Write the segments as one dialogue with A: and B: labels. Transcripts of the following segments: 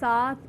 A: 7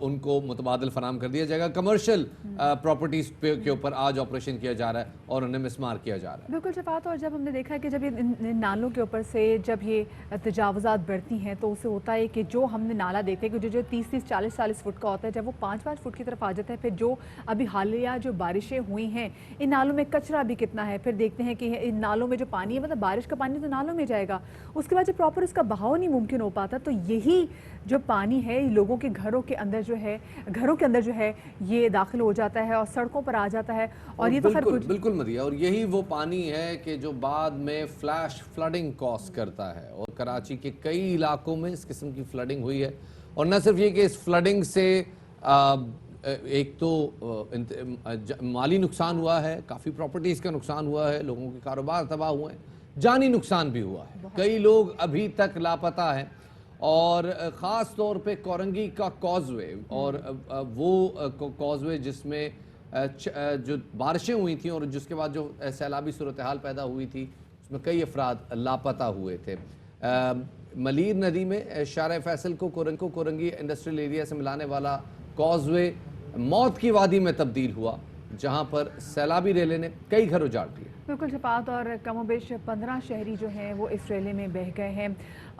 B: ان کو متبادل فراہم کر دیا جائے گا. کمرشل پراپرٹیز کے اوپر آج آپریشن کیا جا رہا ہے اور انہیں مسمار کیا جا رہا ہے.
A: بالکل شفاعت. اور جب ہم نے دیکھا ہے کہ جب ان نالوں کے اوپر سے جب یہ تجاوزات بڑھتی ہیں تو اسے ہوتا ہے کہ جو ہم نے نالا دیکھا ہے کہ جو 30-40 فٹ کا ہوتا ہے، جب وہ 5 فٹ کی طرف آ جاتا ہے، پھر جو ابھی حالیہ جو بارشیں ہوئی ہیں ان نالوں میں کچرا بھی کتنا ہے. پھر دیکھتے ہیں کہ ان نالوں میں جو پانی ہے، مطلب بارش کا پانی تو نالوں میں جائے گا، اس کے بعد جب پراپر اس کا بہاؤ نہیں ممکن ہو پاتا، تو یہی جو پانی ہے لوگوں کے گھروں کے اندر جو ہے یہ داخل ہو جاتا ہے اور سڑکوں پر آ جاتا ہے. اور یہ تو
B: بالکل مدیہ، اور یہی وہ پانی ہے کہ جو بعد میں فلیش فلڈنگ کاز کرتا ہے. اور کراچی کے کئی علاقوں میں اس قسم کی فلڈنگ ہوئی ہے. اور نہ صرف یہ کہ اس فلڈنگ سے ایک تو مالی نقصان ہوا ہے، کافی پراپرٹیز کا نقصان ہوا ہے، لوگوں کے کاروبار تباہ ہوئے ہیں، جانی نقصان بھی ہوا ہے. کئی لوگ ابھی تک لاپتہ ہیں. اور خاص طور پہ کورنگی کا کازوے، اور وہ کازوے جس میں جو بارشیں ہوئی تھیں اور جس کے بعد جو سیلابی صورتحال پیدا ہوئی تھی، اس میں کئی افراد لاپتہ ہوئے تھے. ملیر ندی میں شارع فیصل کو کورنگی انڈسٹریل ایریا سے ملانے والا کازوے موت کی وادی میں تبدیل ہوا، جہاں پر سیلابی ریلے نے کئی گھر اجاڑ دیے.
A: بالکل شفاعت. اور کم و بیش 15 شہری جو ہیں وہ اس ریلے میں بہہ گئے ہیں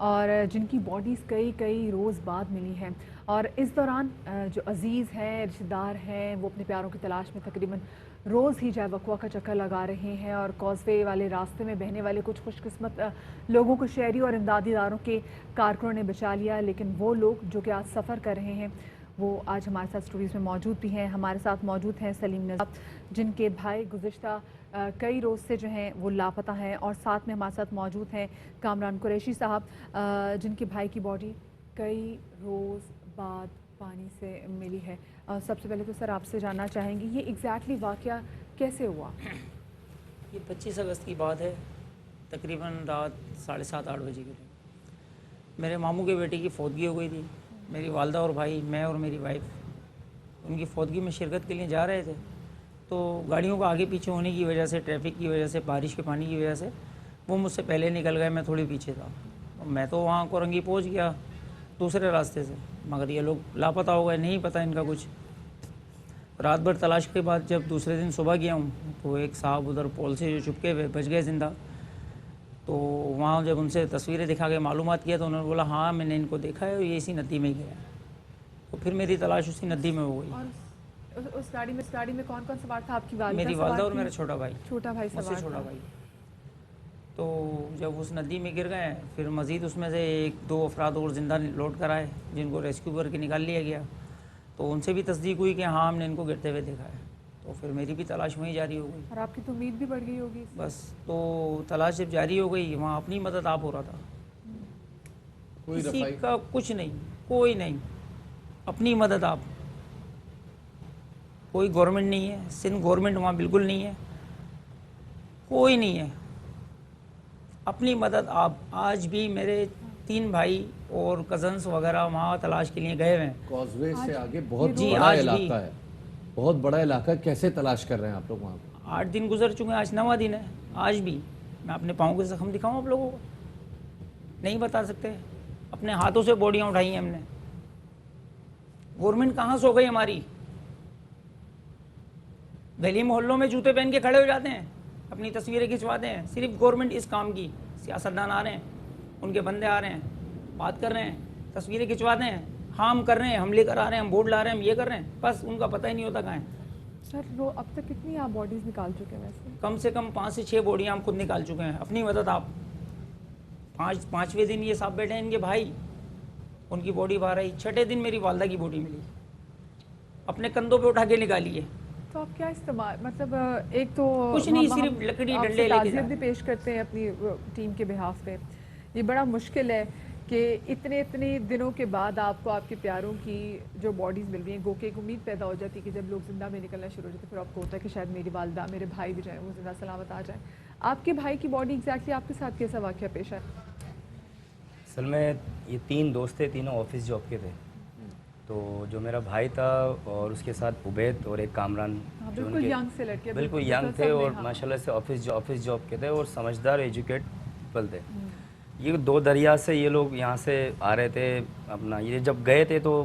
A: اور جن کی باڈیز کئی روز بعد ملی ہیں. اور اس دوران جو عزیز ہیں، رشتہ دار ہیں، وہ اپنے پیاروں کی تلاش میں تقریباً روز ہی جائے وقوع کا چکر لگا رہے ہیں. اور کازوے والے راستے میں بہنے والے کچھ خوش قسمت لوگوں کو شہری اور امدادی اداروں کے کارکنوں نے بچا لیا، لیکن وہ لوگ جو کہ آج سفر کر رہے ہیں وہ آج ہمارے ساتھ اسٹوڈیوز میں موجود بھی ہیں. ہمارے ساتھ موجود ہیں سلیم نذیر، جن کے بھائی گزشتہ کئی روز سے جو ہیں وہ لاپتہ ہیں. اور ساتھ میں ہمارے ساتھ موجود ہیں کامران قریشی صاحب، جن کے بھائی کی باڈی کئی روز بعد پانی سے ملی ہے. سب سے پہلے تو سر آپ سے جاننا چاہیں گے یہ ایگزیکٹلی واقعہ کیسے ہوا؟
C: یہ 25 اگست کی بات ہے، تقریباً رات 7:30-8 بجے کے لیے میرے ماموں کے بیٹے کی فوتگی ہو گئی تھی. میری والدہ اور بھائی، میں اور میری وائف ان کی فوتگی میں شرکت کے لیے جا رہے تھے. تو گاڑیوں کا آگے پیچھے ہونے کی وجہ سے، ٹریفک کی وجہ سے، بارش کے پانی کی وجہ سے وہ مجھ سے پہلے نکل گئے، میں تھوڑی پیچھے تھا. میں تو وہاں کورنگی پہنچ گیا دوسرے راستے سے، مگر یہ لوگ لاپتہ ہو گئے، نہیں پتہ ان کا کچھ. رات بھر تلاش کے بعد جب دوسرے دن صبح گیا ہوں تو ایک صاحب ادھر پول سے جو چپکے ہوئے بچ گئے زندہ. تو وہاں جب ان سے تصویریں دکھا کے معلومات کیا تو انہوں نے بولا ہاں میں نے ان کو دیکھا ہے اور یہ اسی ندی میں گیا. تو پھر میری تلاش اسی ندی میں ہو گئی.
A: اور اس گاڑی میں کون سوار تھا؟ آپ کی والدہ؟
C: میری والدہ اور میرا چھوٹا بھائی
A: سوار
C: مجھ سے چھوٹا بھائی. تو جب اس ندی میں گر گئے پھر مزید اس میں سے 1-2 افراد اور زندہ لوٹ کر آئے، جن کو ریسکیو کر کے نکال لیا گیا. تو ان سے بھی تصدیق ہوئی کہ ہاں ہم نے ان کو گرتے ہوئے دیکھا ہے. تو پھر میری بھی تلاش وہیں جاری ہو گئی.
A: اور آپ کی تو امید بھی بڑھ گئی ہوگی.
C: بس تو تلاش جب جاری ہو گئی، وہاں اپنی مدد آپ ہو رہا تھا، کسی کا کچھ نہیں، کوئی نہیں، اپنی مدد آپ. کوئی گورنمنٹ نہیں ہے، سندھ گورنمنٹ وہاں بالکل نہیں ہے، کوئی نہیں ہے، اپنی مدد آپ. آج بھی میرے 3 بھائی اور کزنس وغیرہ وہاں تلاش کے لیے گئے ہوئے ہیں.
B: کازوے سے آگے بہت
C: جی
B: بڑا
C: آج بھی
B: علاقہ ہے، بہت بڑا علاقہ ہے. کیسے تلاش کر رہے ہیں آپ لوگ وہاں پہ؟
C: 8 دن گزر چکے ہیں، آج 9واں دن ہے. آج بھی میں اپنے پاؤں کے زخم دکھاؤں آپ لوگوں کو؟ نہیں بتا سکتے. اپنے ہاتھوں سے بوڈیاں اٹھائی ہیں ہم نے. گورنمنٹ کہاں سو گئی ہماری؟ گلی محلوں میں جوتے پہن کے کھڑے ہو جاتے ہیں، اپنی تصویریں کھنچواتے ہیں. صرف گورنمنٹ اس کام کی. سیاستدان آ رہے ہیں، ان کے بندے آ رہے ہیں، بات کر رہے ہیں، تصویریں کھنچواتے ہیں، ہاں ہم کر رہے ہیں، ہم لے کر آ رہے ہیں، ہم بورڈ لا رہے ہیں، ہم یہ کر رہے ہیں. بس ان کا پتہ ہی نہیں ہوتا کہاں ہے.
A: سر وہ اب تک کتنی آپ باڈیز نکال چکے ہیں ویسے؟
C: کم سے کم 5 سے 6 بوڈیاں ہم خود نکال چکے ہیں، اپنی مدد آپ. 5ویں دن یہ صاحب بیٹھے ہیں، ان کے بھائی، ان کی باڈی باہر آئی. 6ٹھے دن میری والدہ کی باڈی ملی، اپنے کندھوں پہ اٹھا کے نکالی ہے.
A: تو آپ کیا استعمال، مطلب ایک تو
C: کچھ نہیں، صرف لکڑی ڈنڈے لے کے
A: تعزیت بھی پیش کرتے ہیں اپنی ٹیم کے بہاف پہ. یہ بڑا مشکل ہے کہ اتنے دنوں کے بعد آپ کو آپ کے پیاروں کی جو باڈیز مل رہی ہیں. گو کہ ایک امید پیدا ہو جاتی ہے کہ جب لوگ زندہ میں نکلنا شروع ہو جاتے ہیں پھر آپ کو ہوتا ہے کہ شاید میری والدہ، میرے بھائی بھی جائیں، وہ زندہ سلامت آ جائیں. آپ کے بھائی کی باڈی ایگزیکٹلی آپ کے ساتھ کیسا واقعہ پیش ہے؟
D: اصل میں یہ 3 دوست تھے، تینوں آفس جاب کے تھے. تو جو میرا بھائی تھا اور اس کے ساتھ عبید اور ایک کامران،
A: بالکل ینگ سے لڑکے،
D: بالکل ینگ تھے اور ماشاءاللہ سے آفس جاب کے تھے اور سمجھدار ایجوکیٹ پیپل تھے. یہ 2 دریا سے یہ لوگ یہاں سے آ رہے تھے اپنا. یہ جب گئے تھے تو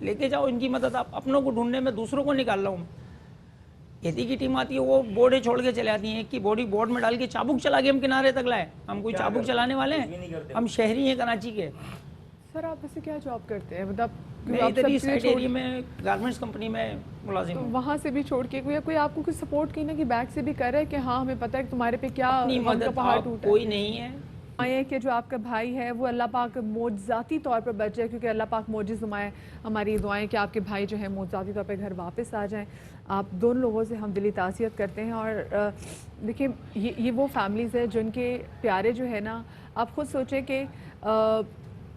C: لے کے جاؤ ان کی مدد. آپ اپنوں کو ڈھونڈنے میں دوسروں کو نکال رہا ہوں. کھیتی کی ٹیم آتی ہے, وہ بورڈیں چھوڑ کے چلے آتی ہیں, ایک کی بوڈی بورڈ میں ڈال کے چابک چلا کے ہم کنارے تک لائے. ہم کوئی چابک چلانے والے ہیں؟ ہم شہری ہیں کراچی کے.
A: سر آپ اسے کیا جاب کرتے ہیں؟ مطلب
C: میں ادھر ہی سائٹ ایریا میں گارمنٹس کمپنی میں ملازم ہوں.
A: وہاں سے بھی چھوڑ کے کوئی آپ کو کچھ سپورٹ کی نا کہ بیک سے بھی کر رہے کہ ہاں ہمیں پتہ ہے کہ تمہارے پہ کیا
C: اپنی
A: غم کا
C: مدد
A: پہاڑ
C: آپ
A: ٹوٹا ہے.
C: کوئی نہیں ہے.
A: یہ کہ جو آپ کا بھائی ہے وہ اللہ پاک معجزاتی طور پر بچ جائے, کیونکہ اللہ پاک معجز نمائے. ہماری دعائیں کہ آپ کے بھائی جو ہیں معجزاتی طور پہ گھر واپس آ جائیں. آپ دونوں لوگوں سے ہم دلی تعزیت کرتے ہیں. اور دیکھیں یہ وہ فیملیز ہیں جن کے پیارے جو ہے نا, آپ خود سوچیں کہ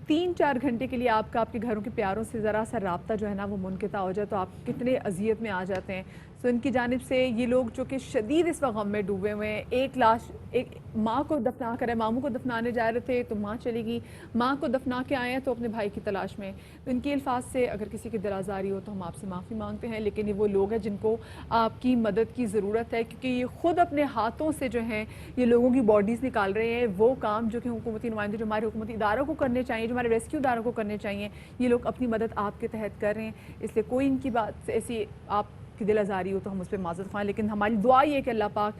A: 3-4 گھنٹے کے لیے آپ کے گھروں کے پیاروں سے ذرا سا رابطہ جو ہے نا وہ منقطع ہو جائے تو آپ کتنے اذیت میں آ جاتے ہیں. سو ان کی جانب سے یہ لوگ جو کہ شدید اس وقت غم میں ڈوبے ہوئے ہیں. ایک لاش, ایک ماں کو دفنا کرے, ماموں کو دفنانے جا رہے تھے تو ماں چلی گئی, ماں کو دفنا کے آئے ہیں تو اپنے بھائی کی تلاش میں. تو ان کے الفاظ سے اگر کسی کی دل آزاری ہو تو ہم آپ سے معافی مانگتے ہیں, لیکن یہ وہ لوگ ہیں جن کو آپ کی مدد کی ضرورت ہے, کیونکہ یہ خود اپنے ہاتھوں سے جو ہیں یہ لوگوں کی باڈیز نکال رہے ہیں. وہ کام جو کہ حکومتی نمائندے جو ہمارے حکومتی اداروں کو کرنے چاہیے, جو ہمارے ریسکیو اداروں کو کرنے چاہیے, یہ لوگ اپنی مدد آپ کے تحت کر رہے ہیں. اس لیے کوئی ان کی بات سے ایسی آپ کی دل آزاری ہو تو ہم اس پہ معذرت خواہیں, لیکن ہماری دعا یہ ہے کہ اللہ پاک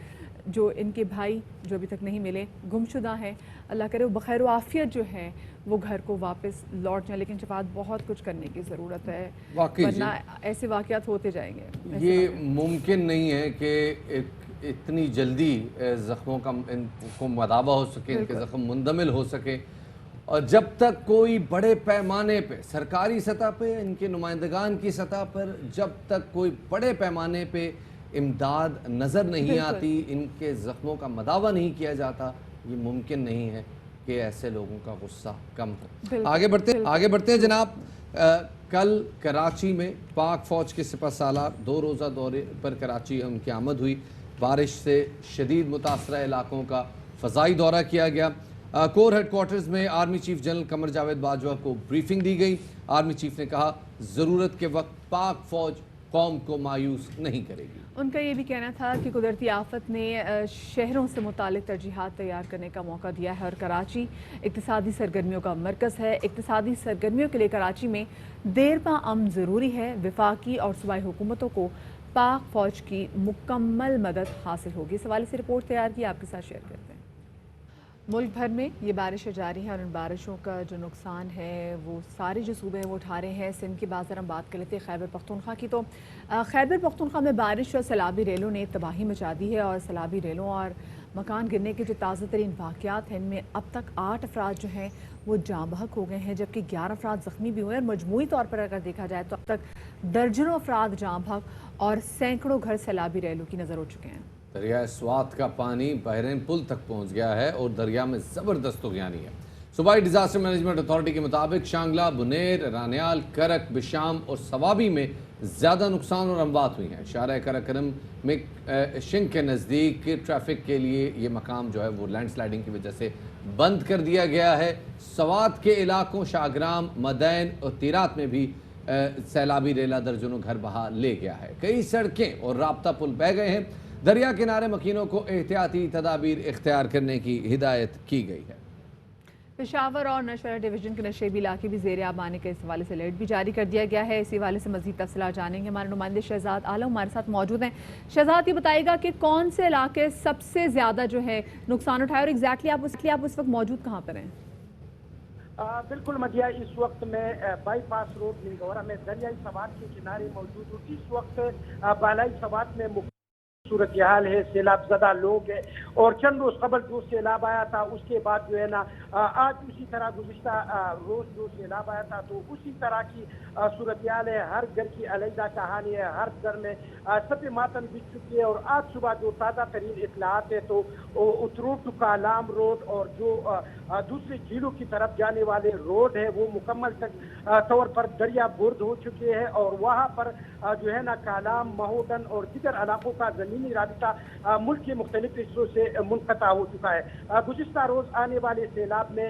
A: جو ان کے بھائی جو ابھی تک نہیں ملے, گم شدہ ہیں, اللہ کرے وہ بخیر و عافیت جو ہے وہ گھر کو واپس لوٹ جائیں. لیکن شفاعت بہت کچھ کرنے کی ضرورت ہے, ورنہ ایسے واقعات ہوتے جائیں گے.
B: یہ ممکن نہیں ہے کہ اتنی جلدی زخموں کا ان کو مداوع ہو سکے, ان کے زخم مندمل ہو سکے, اور جب تک کوئی بڑے پیمانے پہ سرکاری سطح پہ, ان کے نمائندگان کی سطح پر جب تک کوئی بڑے پیمانے پہ امداد نظر نہیں آتی, ان کے زخموں کا مداوع نہیں کیا جاتا, یہ ممکن نہیں ہے کہ ایسے لوگوں کا غصہ کم ہو. آگے بڑھتے ہیں جناب. کل کراچی میں پاک فوج کے سپہ سالار 2 روزہ دورے پر کراچی ان کی آمد ہوئی. بارش سے شدید متاثرہ علاقوں کا فضائی دورہ کیا گیا. کور ہیڈ کوارٹرز میں army chief general Qamar Javed Bajwa کو بریفنگ دی گئی. آرمی چیف نے کہا ضرورت کے وقت پاک فوج قوم کو مایوس نہیں کرے گی.
A: ان کا یہ بھی کہنا تھا کہ قدرتی آفت نے شہروں سے متعلق ترجیحات تیار کرنے کا موقع دیا ہے, اور کراچی اقتصادی سرگرمیوں کا مرکز ہے. اقتصادی سرگرمیوں کے لیے کراچی میں دیر پا امن ضروری ہے. وفاقی اور صوبائی حکومتوں کو پاک فوج کی مکمل مدد حاصل ہوگی. اس حوالے سے رپورٹ تیار کی, آپ کے ساتھ شیئر کرتے ہیں. ملک بھر میں یہ بارشیں جاری ہیں, اور ان بارشوں کا جو نقصان ہے وہ سارے جو صوبے ہیں وہ اٹھا رہے ہیں. سندھ کی بات ہم بات کر لیتے ہیں خیبر پختونخوا کی. تو خیبر پختونخوا میں بارش اور سیلابی ریلوں نے تباہی مچا دی ہے, اور سیلابی ریلوں اور مکان گرنے کے جو تازہ ترین واقعات ہیں ان میں اب تک 8 افراد جو ہیں وہ جاں بحق ہو گئے ہیں, جبکہ 11 افراد زخمی بھی ہوئے ہیں. اور مجموعی طور پر اگر دیکھا جائے تو اب تک درجنوں افراد جاں بحق اور سینکڑوں گھر سیلابی ریلوں کی نظر ہو چکے ہیں.
B: دریائے سوات کا پانی بحرین پل تک پہنچ گیا ہے اور دریا میں زبردست طغیانی ہے. صوبائی ڈیزاسٹر مینجمنٹ اتھارٹی کے مطابق شانگلہ, بنیر, رانیال, کرک, بشام اور سوابی میں زیادہ نقصان اور اموات ہوئی ہیں. شارع کرکرم میں شنگ کے نزدیک ٹریفک کے لیے یہ مقام جو ہے وہ لینڈ سلائیڈنگ کی وجہ سے بند کر دیا گیا ہے. سوات کے علاقوں شاہگرام, مدین اور تیرات میں بھی سیلابی ریلا درجنوں گھر بہا لے گیا ہے. کئی سڑکیں اور رابطہ پل بہہ گئے ہیں. دریا کنارے مکینوں کو احتیاطی تدابیر اختیار کرنے کی ہدایت کی گئی ہے.
A: پشاور اور نشہرہ ڈویژن کے نشیبی علاقے بھی زیر آب آنے کے اس حوالے سے الرٹ بھی جاری کر دیا گیا ہے. اسی حوالے سے مزید تفصیلات جانیں گے. ہمارے نمائندے شہزاد عالم ہمارے ساتھ موجود ہیں. شہزاد یہ بتائے گا کہ کون سے علاقے سب سے زیادہ جو ہے نقصان اٹھائے, اور ایگزیکٹلی آپ اس وقت موجود کہاں پر ہیں؟
E: بالکل مدیہ, اس وقت میں بائی پاس روڈ لنگورہ میں دریائی سوات کے کنارے موجود ہوں. اس وقت بالائی سوات میں صورتحال ہے, سیلاب زدہ لوگ ہیں, اور چند روز قبل جو سیلاب آیا تھا اس کے بعد جو ہے نا آج اسی طرح گزشتہ روز جو سیلاب آیا تھا تو اسی طرح کی صورتحال ہے. ہر گھر کی علیحدہ کہانی ہے, ہر گھر میں سب ماتم بچ چکی ہے. اور آج صبح جو تازہ ترین اطلاعات ہے تو اترو ٹو کالام روڈ اور جو دوسرے جھیلوں کی طرف جانے والے روڈ ہے وہ مکمل طور پر دریا برد ہو چکے ہیں, اور وہاں پر جو ہے نا کالام, مہودن اور دیگر علاقوں کا زمینی رابطہ ملک کے مختلف حصوں سے منقطع ہو چکا ہے. گزشتہ روز آنے والے سیلاب میں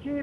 E: 6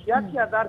E: 86,000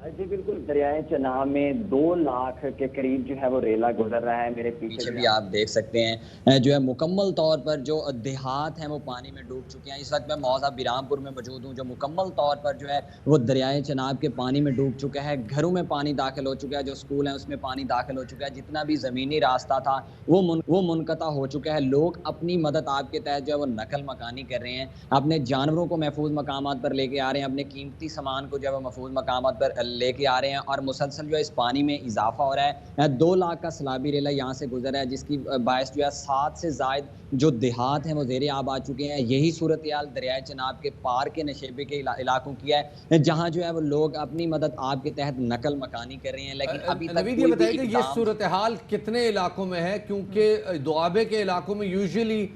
F: جی بالکل، دریائے چناب میں 2 لاکھ کے قریب جو ہے وہ ریلا گزر رہا ہے. میرے پیچھے بھی آپ دیکھ سکتے ہیں جو ہے مکمل طور پر جو دیہات ہیں وہ پانی میں ڈوب چکے ہیں. اس وقت میں موضع برامپور میں موجود ہوں جو مکمل طور پر جو ہے وہ دریائے چناب کے پانی میں ڈوب چکا ہے. گھروں میں پانی داخل ہو چکا ہے, جو اسکول ہیں اس میں پانی داخل ہو چکا ہے, جتنا بھی زمینی راستہ تھا وہ منقطع ہو چکا ہے. لوگ اپنی مدد آپ کے تحت جو ہے وہ نقل مکانی کر رہے ہیں, اپنے جانوروں کو محفوظ مقامات پر لے کے آ رہے ہیں, اپنے قیمتی سامان کو جو ہے وہ محفوظ مقامات پر لے کے آ رہے ہیں, اور مسلسل جو ہے اس پانی میں اضافہ ہو رہا ہے. 2 لاکھ کا سیلابی ریلا یہاں سے گزر رہا ہے, جس کی باعث جو ہے 7 سے زائد جو دیہات ہیں وہ زیر آب آ چکے ہیں. یہی صورتحال دریائے چناب کے پار کے نشیبے کے علاقوں کی ہے, جہاں جو ہے وہ لوگ اپنی مدد آپ کے تحت نقل مکانی کر رہے ہیں. لیکن ابھی تک
B: نوید یہ بتائیے کہ یہ صورتحال کتنے علاقوں میں ہے, کیونکہ دوآبے کے علاقوں میں یوزلی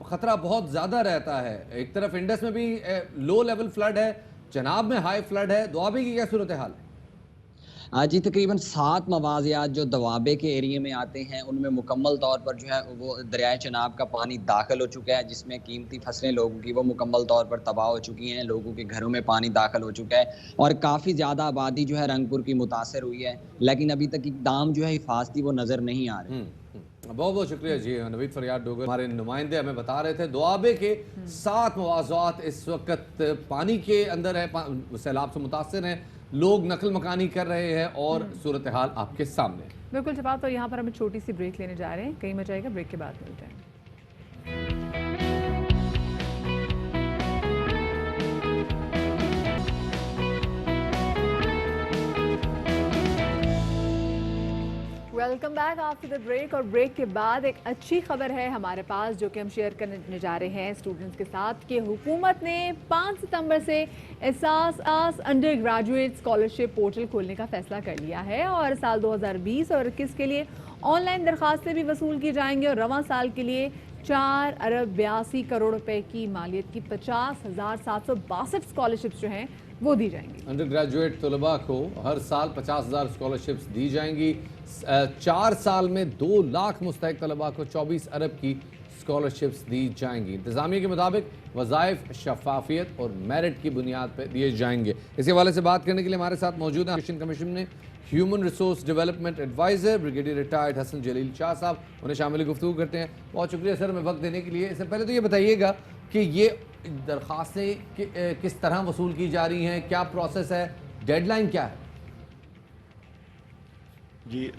B: خطرہ بہت زیادہ رہتا ہے. ایک طرف انڈس میں بھی لو لیول فلڈ ہے, چناب میں ہائی فلڈ ہے, دوآبے کی کیا صورتحال ہے؟
F: جی تقریباً 7 مواضعات جو دوابے کے ایریے میں آتے ہیں ان میں مکمل طور پر جو ہے وہ دریائے چناب کا پانی داخل ہو چکا ہے, جس میں قیمتی فصلیں لوگوں کی وہ مکمل طور پر تباہ ہو چکی ہیں. لوگوں کے گھروں میں پانی داخل ہو چکا ہے اور کافی زیادہ آبادی جو ہے رنگ پور کی متاثر ہوئی ہے, لیکن ابھی تک اقدام جو ہے حفاظتی وہ نظر نہیں آ رہے.
B: بہت بہت شکریہ جی نوید فریاد ڈوگر, ہمارے نمائندے ہمیں بتا رہے تھے دوآبے کے 7 مواضعات اس وقت پانی کے اندر ہے, سیلاب سے متاثر ہیں, لوگ نقل مکانی کر رہے ہیں اور صورتحال آپ کے سامنے.
A: بالکل جواب. تو یہاں پر ہمیں چھوٹی سی بریک لینے جا رہے ہیں, کہیں میں جائے گا, بریک کے بعد ملتے ہیں. Welcome back after the break. اور بریک کے بعد ایک اچھی خبر ہے ہمارے پاس جو کہ ہم شیئر کرنے جا رہے ہیں اسٹوڈنٹس کے ساتھ, کہ حکومت نے 5 ستمبر سے احساس انڈر گریجویٹ اسکالرشپ پورٹل کھولنے کا فیصلہ کر لیا ہے, اور سال 2020 اور 21 کے لیے آن لائن درخواستیں بھی وصول کی جائیں گی, اور رواں سال کے لیے 4 ارب 82 کروڑ روپے کی مالیت کی 50,762 اسکالرشپس جو ہیں وہ دی جائیں گی.
B: انڈر گریجویٹ طلباء کو ہر سال 50,000 اسکالرشپس دی جائیں گی. 4 سال میں 2 لاکھ مستحق طلباء کو 24 ارب کی اسکالرشپس دی جائیں گی. انتظامیہ کے مطابق وظائف شفافیت اور میرٹ کی بنیاد پہ دیے جائیں گے. اس حوالے سے بات کرنے کے لیے ہمارے ساتھ موجود ہیں ایجوکیشن کمیشن میں human resource development adviser brigadier retired Hasan Jalil Shah صاحب, انہیں شامل گفتگو کرتے ہیں. بہت شکریہ سر ہمیں وقت دینے کے لیے. اس سے پہلے تو یہ بتائیے گا کہ یہ درخواستیں کس طرح وصول کی جا رہی ہیں, کیا پروسیس ہے, ڈیڈ لائن کیا ہے؟
G: جی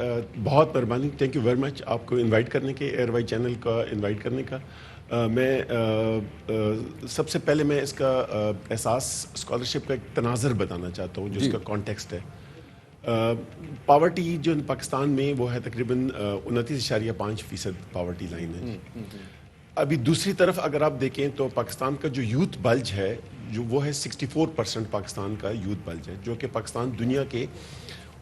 G: بہت مہربانی, تھینک یو ویری مچ آپ کو انوائٹ کرنے کے, ایئر وائی چینل کا انوائٹ کرنے کا. میں سب سے پہلے میں اس کا احساس اسکالرشپ کا ایک تناظر بتانا چاہتا ہوں جو اس کا کانٹیکسٹ ہے. پاورٹی جو پاکستان میں وہ ہے تقریباً 29.5% پاورٹی لائن ہے. ابھی دوسری طرف اگر آپ دیکھیں تو پاکستان کا جو یوتھ بلج ہے جو وہ ہے 64% پاکستان کا یوتھ بلج ہے, جو کہ پاکستان دنیا کے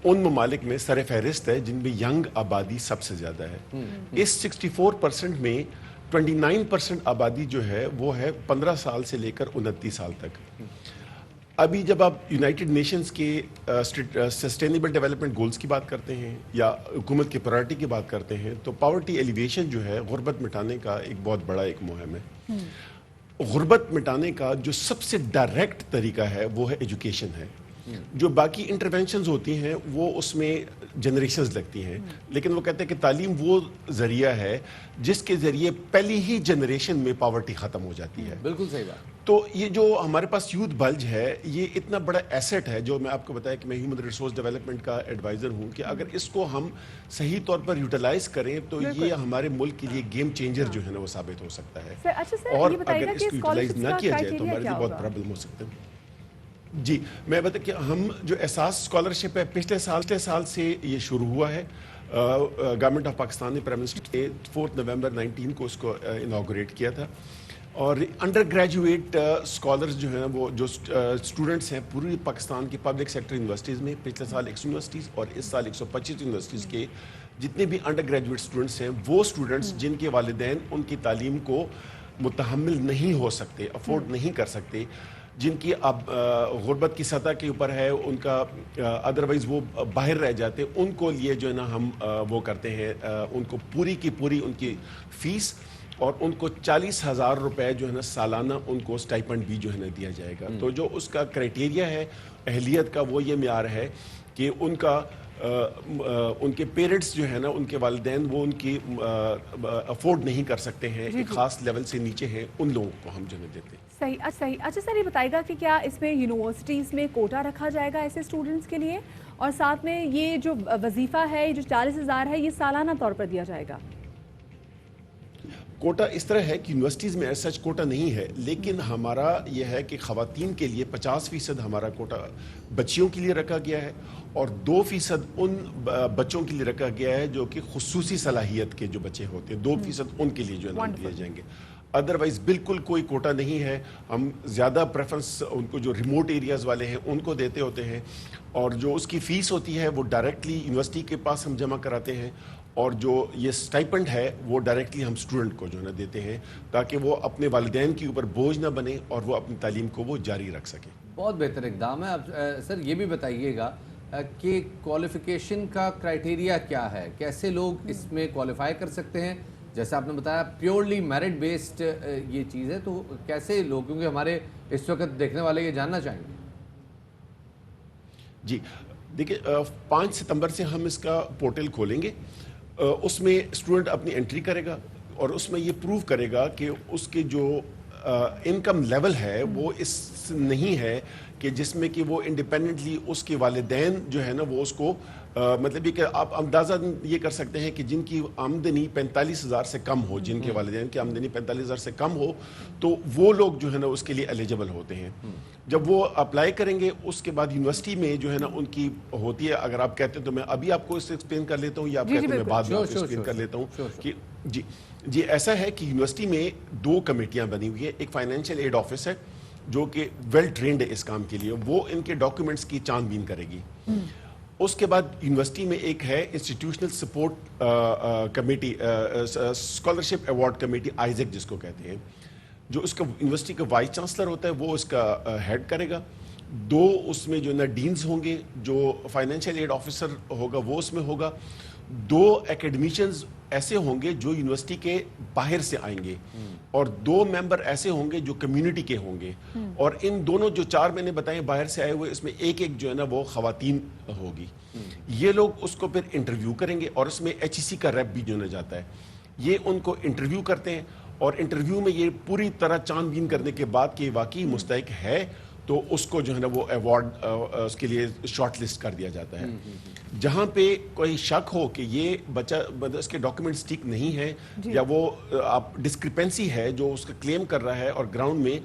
G: ان ممالک میں سر فہرست ہے جن میں ینگ آبادی سب سے زیادہ ہے. اس 64% میں 29% آبادی جو ہے وہ ہے 15 سال سے لے کر 29 سال تک. ابھی جب آپ یونائٹڈ نیشنز کے سسٹینیبل ڈیولپمنٹ گولز کی بات کرتے ہیں یا حکومت کی پرائرٹی کی بات کرتے ہیں تو پاورٹی ایلیویشن جو ہے غربت مٹانے کا ایک بہت بڑا ایک مہم ہے. غربت مٹانے کا جو سب سے ڈائریکٹ طریقہ ہے وہ ہے ایجوکیشن ہے. جو باقی انٹرونشنز ہوتی ہیں وہ اس میں جنریشنز لگتی ہیں, لیکن وہ کہتے ہیں کہ تعلیم وہ ذریعہ ہے جس کے ذریعے پہلی ہی جنریشن میں پاورٹی ختم ہو جاتی ہے.
B: بالکل صحیح بات.
G: تو یہ جو ہمارے پاس یوتھ بلج ہے یہ اتنا بڑا ایسٹ ہے, جو میں آپ کو بتایا کہ میں ہیومن ریسورس ڈیولپمنٹ کا ایڈوائزر ہوں, کہ اگر اس کو ہم صحیح طور پر یوٹیلائز کریں تو یہ ہمارے ملک کے لیے گیم چینجر جو ہے نا وہ ثابت ہو سکتا ہے. اور اگر اس کو یوٹیلائز نہ کیا جائے تو ہمارے لیے بہت پرابلم ہو سکتا ہے. جی میں بتا کہ ہم جو احساس اسکالرشپ ہے پچھلے سال سے یہ شروع ہوا ہے. گورنمنٹ آف پاکستان نے پرائم منسٹر نے 4 نومبر 19 کو اس کو انوگریٹ کیا تھا, اور انڈر گریجویٹ اسکالرز جو ہیں وہ جو اسٹوڈنٹس ہیں پوری پاکستان کی پبلک سیکٹر یونیورسٹیز میں, پچھلے سال 100 یونیورسٹیز اور اس سال 125 یونیورسٹیز کے جتنے بھی انڈر گریجویٹ اسٹوڈنٹس ہیں وہ اسٹوڈنٹس جن کے والدین ان کی تعلیم کو متحمل نہیں ہو سکتے, افورڈ نہیں کر سکتے, جن کی اب غربت کی سطح کے اوپر ہے, ان کا ادروائز وہ باہر رہ جاتے, ان کو لیے جو ہے نا ہم وہ کرتے ہیں, ان کو پوری کی پوری ان کی فیس اور ان کو 40,000 روپے جو ہے نا سالانہ ان کو سٹائپنڈ بھی جو ہے نا دیا جائے گا. تو جو اس کا کرائٹیریا ہے اہلیت کا وہ یہ معیار ہے کہ ان کا ان کے پیرنٹس جو ہے نا ان کے والدین وہ ان کی افورڈ نہیں کر سکتے ہیں, ایک خاص لیول سے نیچے ہیں, ان لوگوں کو ہم جو ہے دیتے ہیں.
A: صحیح. اچھا سر, یہ بتائے گا کہ کیا اس میں یونیورسٹیز میں کوٹا رکھا جائے گا ایسے اسٹوڈنٹس کے لیے, اور ساتھ میں یہ جو وظیفہ ہے یہ جو 40,000 ہے یہ سالانہ طور پر دیا جائے گا؟
G: کوٹا اس طرح ہے کہ یونیورسٹیز میں ایسا کوٹا نہیں ہے, لیکن ہمارا یہ ہے کہ خواتین کے لیے 50% ہمارا کوٹا بچیوں کے لیے رکھا گیا ہے, اور 2% ان بچوں کے لیے رکھا گیا ہے جو کہ خصوصی صلاحیت کے جو بچے ہوتے ہیں, 2% ان کے لیے جو ہے دیے جائیں گے. ادروائز بالکل کوئی کوٹا نہیں ہے. ہم زیادہ پریفرنس ان کو جو ریموٹ ایریاز والے ہیں ان کو دیتے ہوتے ہیں, اور جو اس کی فیس ہوتی ہے وہ ڈائریکٹلی یونیورسٹی کے پاس ہم جمع کراتے ہیں, اور جو یہ سٹائپنڈ ہے وہ ڈائریکٹلی ہم اسٹوڈنٹ کو جو ہے نا دیتے ہیں تاکہ وہ اپنے والدین کے اوپر بوجھ نہ بنے اور وہ اپنی تعلیم کو وہ جاری رکھ سکے.
B: بہت بہتر اقدام ہے. اب سر یہ بھی بتائیے گا کہ کوالیفیکیشن کا کرائٹیریا کیا ہے, کیسے لوگ اس میں کوالیفائی کر سکتے ہیں؟ جیسے آپ نے بتایا پیورلی میرٹ بیسڈ یہ چیز ہے, تو کیسے لوگ, کیونکہ ہمارے اس وقت دیکھنے والے یہ جاننا چاہیں گے.
G: جی دیکھیں, 5 ستمبر سے ہم اس کا پورٹل کھولیں گے. اس میں اسٹوڈنٹ اپنی انٹری کرے گا اور اس میں یہ پروف کرے گا کہ اس کے جو انکم لیول ہے وہ اس نہیں ہے کہ جس میں کہ وہ انڈیپینڈنٹلی اس کے والدین جو ہے نا وہ اس کو مطلب یہ کہ آپ اندازہ یہ کر سکتے ہیں کہ جن کی آمدنی 45,000 سے کم ہو, جن کے والدین کی آمدنی 45,000 سے کم ہو, تو وہ لوگ جو ہے نا اس کے لیے ایلیجبل ہوتے ہیں. جب وہ اپلائی کریں گے اس کے بعد یونیورسٹی میں جو ہے نا ان کی ہوتی ہے, اگر آپ کہتے ہیں تو میں ابھی آپ کو اس سے ایکسپلین کر لیتا ہوں, یا آپ کہتے ہیں میں بعد میں ایکسپلین کر لیتا ہوں کہ جی ایسا ہے کہ یونیورسٹی میں 2 کمیٹیاں بنی ہوئی ہیں. ایک فائنینشیل ایڈ آفس ہے جو کہ ویل ٹرینڈ ہے اس کام کے لیے, وہ ان کے ڈاکیومنٹس کی چھان بین کرے گی. اس کے بعد یونیورسٹی میں ایک ہے institutional support committee, scholarship award committee, Isaac جس کو کہتے ہیں, جو اس کا یونیورسٹی کا وائس چانسلر ہوتا ہے وہ اس کا ہیڈ کرے گا. 2 اس میں جو نا ڈینز ہوں گے, جو فائنینشیل ایڈ آفیسر ہوگا وہ اس میں ہوگا. 2 ایکیڈمیشنز ایسے ہوں گے جو یونیورسٹی کے باہر سے آئیں گے, اور 2 ممبر ایسے ہوں گے جو کمیونٹی کے ہوں گے, اور ان دونوں جو 4 میں نے بتائے باہر سے آئے ہوئے, اس میں ایک جو ہے نا وہ خواتین ہوگی. یہ لوگ اس کو پھر انٹرویو کریں گے, اور اس میں HEC کا ریپ بھی جو نہ جاتا ہے, یہ ان کو انٹرویو کرتے ہیں, اور انٹرویو میں یہ پوری طرح چھان بین کرنے کے بعد کہ واقعی مستحق ہے تو اس کو جو ہے نا وہ ایوارڈ اس کے لیے شارٹ لسٹ کر دیا جاتا ہے. جہاں پہ کوئی شک ہو کہ یہ بچہ اس کے ڈاکیومنٹس ٹھیک نہیں ہے, یا وہ آپ ڈسکرپنسی ہے جو اس کا کلیم کر رہا ہے اور گراؤنڈ میں,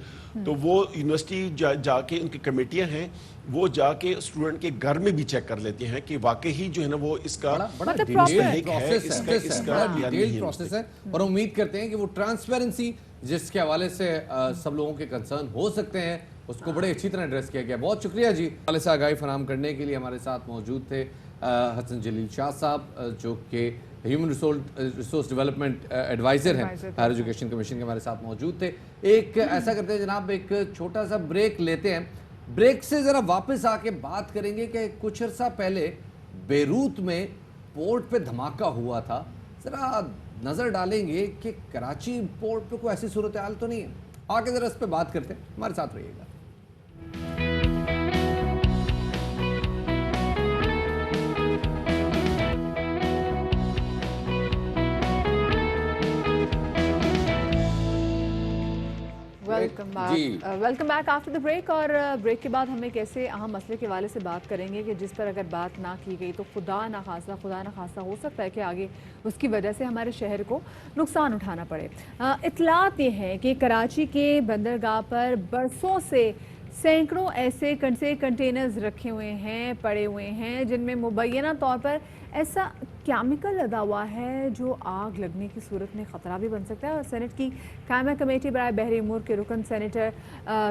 G: تو وہ یونیورسٹی جا کے ان کی کمیٹیاں ہیں وہ جا کے اسٹوڈنٹ کے گھر میں بھی چیک کر لیتے ہیں کہ واقعی جو ہے نا وہ اس کا
B: بڑا ڈیٹیل پروسیس ہے, اور امید کرتے ہیں کہ وہ ٹرانسپیرنسی جس کے حوالے سے سب لوگوں کے کنسرن ہو سکتے ہیں اس کو بڑے اچھی طرح ایڈریس کیا گیا. بہت شکریہ جی. حوالے سے آگاہی فراہم کرنے کے لیے ہمارے ساتھ موجود تھے حسن جلیل شاہ صاحب, جو کہ ہیومن ریسورس ڈیولپمنٹ ایڈوائزر ہیں ہائر ایجوکیشن کمیشن کے, ہمارے ساتھ موجود تھے. ایک ایسا کرتے ہیں جناب, ایک چھوٹا سا بریک لیتے ہیں, بریک سے ذرا واپس آ کے بات کریں گے کہ کچھ عرصہ پہلے بیروت میں پورٹ پہ دھماکہ ہوا تھا. ذرا نظر ڈالیں گے کہ کراچی پورٹ پہ کوئی ایسی صورتحال تو نہیں ہے. آگے ذرا اس پہ بات کرتے ہیں, ہمارے ساتھ رہیے گا.
A: Welcome back after the break. اور بریک کے بعد ہم ایک ایسے اہم مسئلے کے حوالے سے بات کریں گے کہ جس پر اگر بات نہ کی گئی تو خدا نخواستہ ہو سکتا ہے کہ آگے اس کی وجہ سے ہمارے شہر کو نقصان اٹھانا پڑے. اطلاعات یہ ہیں کہ کراچی کے بندرگاہ پر برسوں سے سینکڑوں ایسے کنٹینرز رکھے ہوئے ہیں, پڑے ہوئے ہیں, جن میں مبینہ طور پر ایسا کیمیکل لدا ہوا ہے جو آگ لگنے کی صورت میں خطرہ بھی بن سکتا ہے. اور سینٹ کی قائمہ کمیٹی برائے بحری امور کے رکن سینیٹر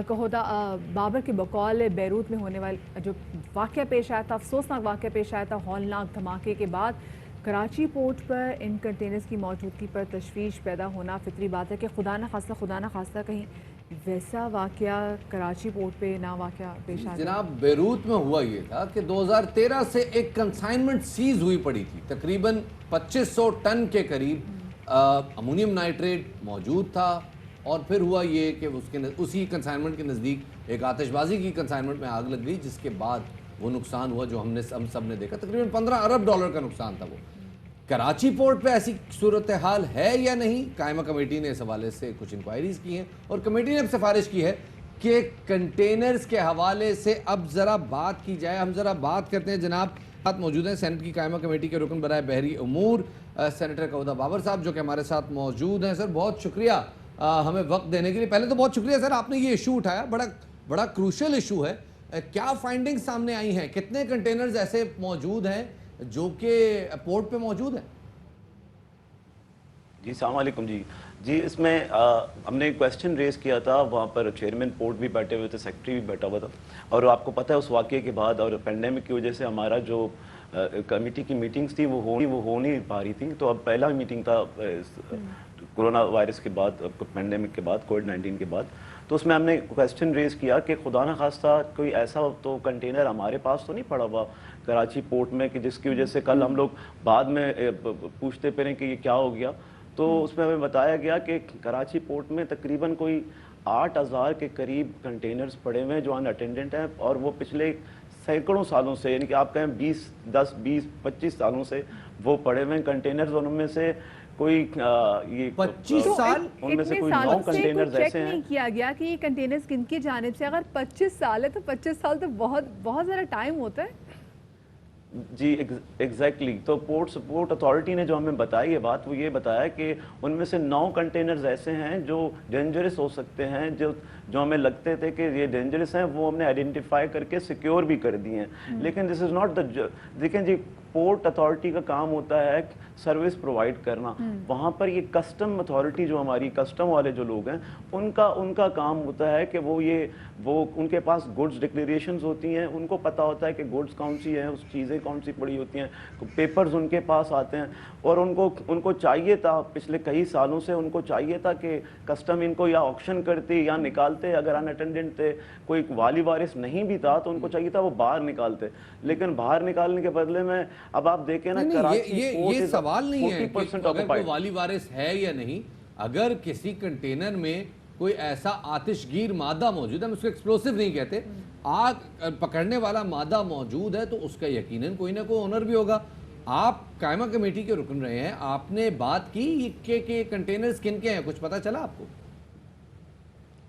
A: کہودہ بابر کے بقول بیروت میں ہونے والا جو واقعہ پیش آیا تھا, افسوسناک واقعہ پیش آیا تھا, ہولناک دھماکے کے بعد کراچی پورٹ پر ان کنٹینرز کی موجودگی پر تشویش پیدا ہونا فطری بات ہے کہ خدا نہ خواستہ کہیں ویسا واقعہ کراچی پورٹ پہ نہ واقعہ پیش آ.
B: جناب بیروت میں ہوا یہ تھا کہ 2013 سے ایک کنسائنمنٹ سیز ہوئی پڑی تھی, تقریباً 2500 ٹن کے قریب امونیم نائٹریٹ موجود تھا اور پھر ہوا یہ کہ اسی کنسائنمنٹ کے نزدیک ایک آتش بازی کی کنسائنمنٹ میں آگ لگ گئی، جس کے بعد وہ نقصان ہوا جو ہم سب نے دیکھا، تقریباً 15 ارب ڈالر کا نقصان تھا وہ۔ کراچی پورٹ پہ ایسی صورتحال ہے یا نہیں؟ قائمہ کمیٹی نے اس حوالے سے کچھ انکوائریز کی ہیں اور کمیٹی نے اب سفارش کی ہے کہ کنٹینرز کے حوالے سے اب ذرا بات کی جائے۔ ہم ذرا بات کرتے ہیں، جناب ساتھ موجود ہیں سینٹ کی قائمہ کمیٹی کے رکن برائے بحری امور سینیٹر کودہ بابر صاحب، جو کہ ہمارے ساتھ موجود ہیں۔ سر بہت شکریہ ہمیں وقت دینے کے لیے۔ پہلے تو بہت شکریہ سر، آپ نے یہ ایشو اٹھایا، بڑا کروشل ایشو ہے۔ کیا فائنڈنگ سامنے آئی ہیں؟ کتنے کنٹینرز ایسے موجود ہیں جو کہ پورٹ پہ موجود ہیں؟
H: جی السلام علیکم۔ جی اس میں ہم نے ایک کویسچن ریز کیا تھا، وہاں پر چیئرمین پورٹ بھی بیٹھے ہوئے تھے، سیکرٹری بھی بیٹھا ہوا تھا، اور آپ کو پتہ ہے اس واقعے کے بعد اور پینڈیمک کی وجہ سے ہمارا جو کمیٹی کی میٹنگز تھی وہ ہو نہیں پا رہی تھیں۔ تو اب پہلا میٹنگ تھا کرونا وائرس کے بعد، پینڈیمک کے بعد، کووڈ-19 کے بعد، تو اس میں ہم نے کویسچن ریز کیا کہ خدا نخواستہ کوئی ایسا تو کنٹینر ہمارے پاس تو نہیں پڑا ہوا کراچی پورٹ میں کہ جس کی وجہ سے کل ہم لوگ بعد میں پوچھتے پھریں کہ یہ کیا ہو گیا۔ تو اس میں ہمیں بتایا گیا کہ کراچی پورٹ میں تقریباً کوئی 8000 کے قریب کنٹینرز پڑے ہوئے ہیں جو ان اٹینڈنٹ ہیں، اور وہ پچھلے سینکڑوں سالوں سے، یعنی کہ آپ کہیں 25 سالوں سے وہ پڑے ہوئے ہیں کنٹینرز، اور ان میں سے کوئی یہ
B: 25 سال
H: ان میں سے کوئی 9 کنٹینرز ایسے ہیں۔
A: نہیں کیا گیا کہ یہ کنٹینرز کن کی جانب سے؟ اگر 25 سال ہے تو 25 سال تو بہت زیادہ ٹائم ہوتا ہے۔
H: جی ایگزیکٹلی، تو پورٹ سپورٹ اتھارٹی نے جو ہمیں بتائی یہ بات، وہ یہ بتایا کہ ان میں سے 9 کنٹینرز ایسے ہیں جو ڈینجرس ہو سکتے ہیں، جو ہمیں لگتے تھے کہ یہ ڈینجرس ہیں، وہ ہم نے آئیڈینٹیفائی کر کے سیکیور بھی کر دیے ہیں۔ لیکن دس از ناٹ دا، دیکھیں جی پورٹ اتھارٹی کا کام ہوتا ہے سروس پرووائڈ کرنا، وہاں پر یہ کسٹم اتھارٹی جو ہماری کسٹم والے جو لوگ ہیں ان کا کام ہوتا ہے کہ وہ ان کے پاس گڈز ڈکلیریشنز ہوتی ہیں، ان کو پتہ ہوتا ہے کہ گڈز کون سی ہیں، اس چیزیں کون سی پڑی ہوتی ہیں، پیپرز ان کے پاس آتے ہیں، اور ان کو چاہیے تھا پچھلے کئی سالوں سے ان کو چاہیے تھا کہ کسٹم ان کو یا آکشن کرتی یا نکالتے، اگر ان اٹینڈنٹ تھے، کوئی والی وارث نہیں بھی تھا تو ان کو چاہیے تھا وہ باہر نکالتے، لیکن باہر نکالنے کے بدلے میں اب آپ دیکھیں نا
B: یہ سوال نہیں ہے کہ اگر کوئی والی وارث ہے یا نہیں، اگر کسی کنٹینر میں کوئی ایسا آتش گیر مادہ موجود ہے، ہم اس کو ایکسپلوسیو نہیں کہتے، آگ پکڑنے والا مادہ موجود ہے تو اس کا یقیناً کوئی نہ کوئی اونر بھی ہوگا۔ آپ قائمہ کمیٹی کے رکن رہے ہیں، آپ نے بات کی کہ کنٹینرز کن کے ہیں، کچھ پتہ چلا آپ کو؟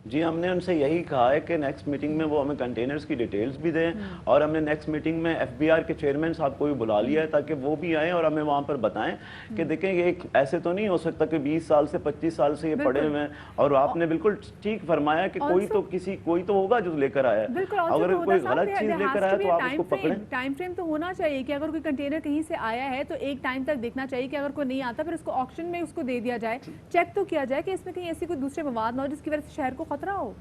H: جی ہم نے ان سے یہی کہا ہے کہ نیکسٹ میٹنگ میں وہ ہمیں کنٹینرز کی ڈیٹیلز بھی دیں، اور ہم نے نیکسٹ میٹنگ میں ایف بی آر کے چیئرمین صاحب کو بھی بلا لیا ہے تاکہ وہ بھی آئیں اور ہمیں وہاں پر بتائیں کہ دیکھیں یہ ایسے تو نہیں ہو سکتا کہ 20 سال سے 25 سال سے یہ پڑے ہوئے ہیں، اور آپ نے بالکل ٹھیک فرمایا کہ کوئی تو ہوگا جو لے کر آیا ہے، اگر کوئی غلط چیز لے کر آیا تو آپ اس کو پکڑیں۔
A: ٹائم فریم تو ہونا چاہیے کہ اگر کوئی کنٹینر کہیں سے آیا ہے تو ایک ٹائم تک دیکھنا چاہیے کہ اگر کوئی نہیں آتا پھر اس کو آکشن میں اس کو دے دیا جائے، چیک تو کیا جائے کہ اس میں کہیں ایسی کوئی دوسرے مواد نہ ہو جس کی وجہ سے شہر کو خطرہ ہو۔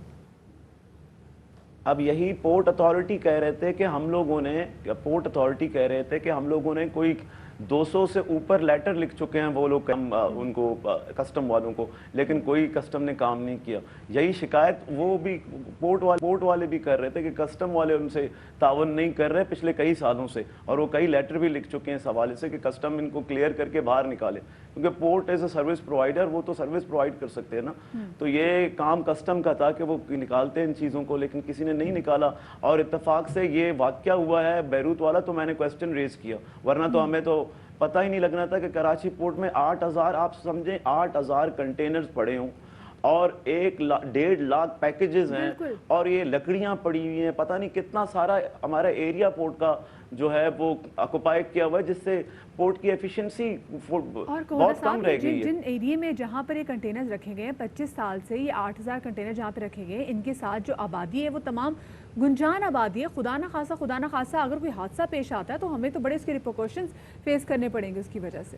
H: اب یہی پورٹ اتھارٹی کہہ رہے تھے کہ ہم لوگوں نے کوئی 200 سے اوپر لیٹر لکھ چکے ہیں وہ لوگ ان کو کسٹم والوں کو، لیکن کوئی کسٹم نے کام نہیں کیا۔ یہی شکایت وہ بھی پورٹ والے بھی کر رہے تھے کہ کسٹم والے ان سے تعاون نہیں کر رہے پچھلے کئی سالوں سے، اور وہ کئی لیٹر بھی لکھ چکے ہیں اس حوالے سے کہ کسٹم ان کو کلیئر کر کے باہر نکالے، کیونکہ port as a service provider وہ تو سروس پرووائڈ کر سکتے ہیں نا۔ تو یہ کام کسٹم کا تھا کہ وہ نکالتے ان چیزوں کو، لیکن کسی نے نہیں نکالا، اور اتفاق سے یہ واقعہ ہوا ہے بیروت والا، تو میں نے کویسچن ریز کیا، ورنہ تو ہمیں تو پتہ ہی نہیں لگنا تھا کہ کراچی پورٹ میں 8000، آپ سمجھیں 8000 کنٹینرز پڑے ہوں، اور 1.5 لاکھ پیکیجز ہیں، اور یہ لکڑیاں پڑی ہوئی ہیں، پتہ نہیں کتنا سارا ہمارا ایریا پورٹ کا جو ہے وہ آکوپائی کیا ہوا ہے، جس سے پورٹ کی ایفیشنسی بہت کم رہ گئی ہے۔
A: جن ایریے میں جہاں پر یہ کنٹینرز رکھے گئے ہیں 25 سال سے، یہ 8000 کنٹینر جہاں پہ رکھے گئے، ان کے ساتھ جو آبادی ہے وہ تمام گنجان آبادی ہے۔ خدا نہ خاصہ اگر کوئی حادثہ پیش آتا ہے تو ہمیں تو بڑے اس کے ریپرکاشنز فیس کرنے پڑیں گے اس کی وجہ سے۔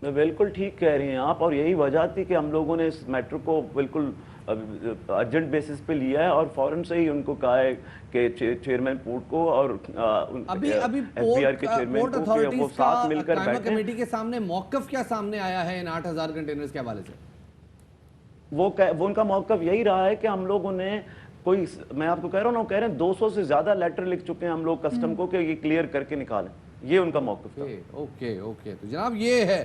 H: بالکل ٹھیک کہہ رہی ہیں آپ، اور یہی وجہ تھی کہ ہم لوگوں نے اس میٹر کو بالکل ارجنٹ بیسس پہ لیا ہے، اور فوراً سے ہی ان کو کہا ہے کہ چیئرمین پورٹ کو اور
B: ابھی
H: ایف بی آر کے چیئرمین کو کہ وہ ساتھ مل کر
B: قائمہ کمیٹی کے سامنے موقف کیا سامنے آیا ہے ان 8000 کنٹینرز کے حوالے سے؟
H: وہ ان کا موقف یہی رہا ہے کہ ہم لوگوں نے میں آپ کو کہہ رہا ہوں نا، کہہ رہے ہیں 200 سے زیادہ لیٹر لکھ چکے ہیں ہم لوگ کسٹم کو کہ یہ کلیئر کر کے نکالیں، یہ ان کا موقف تھا۔
B: اوکے تو جناب یہ ہے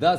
B: 10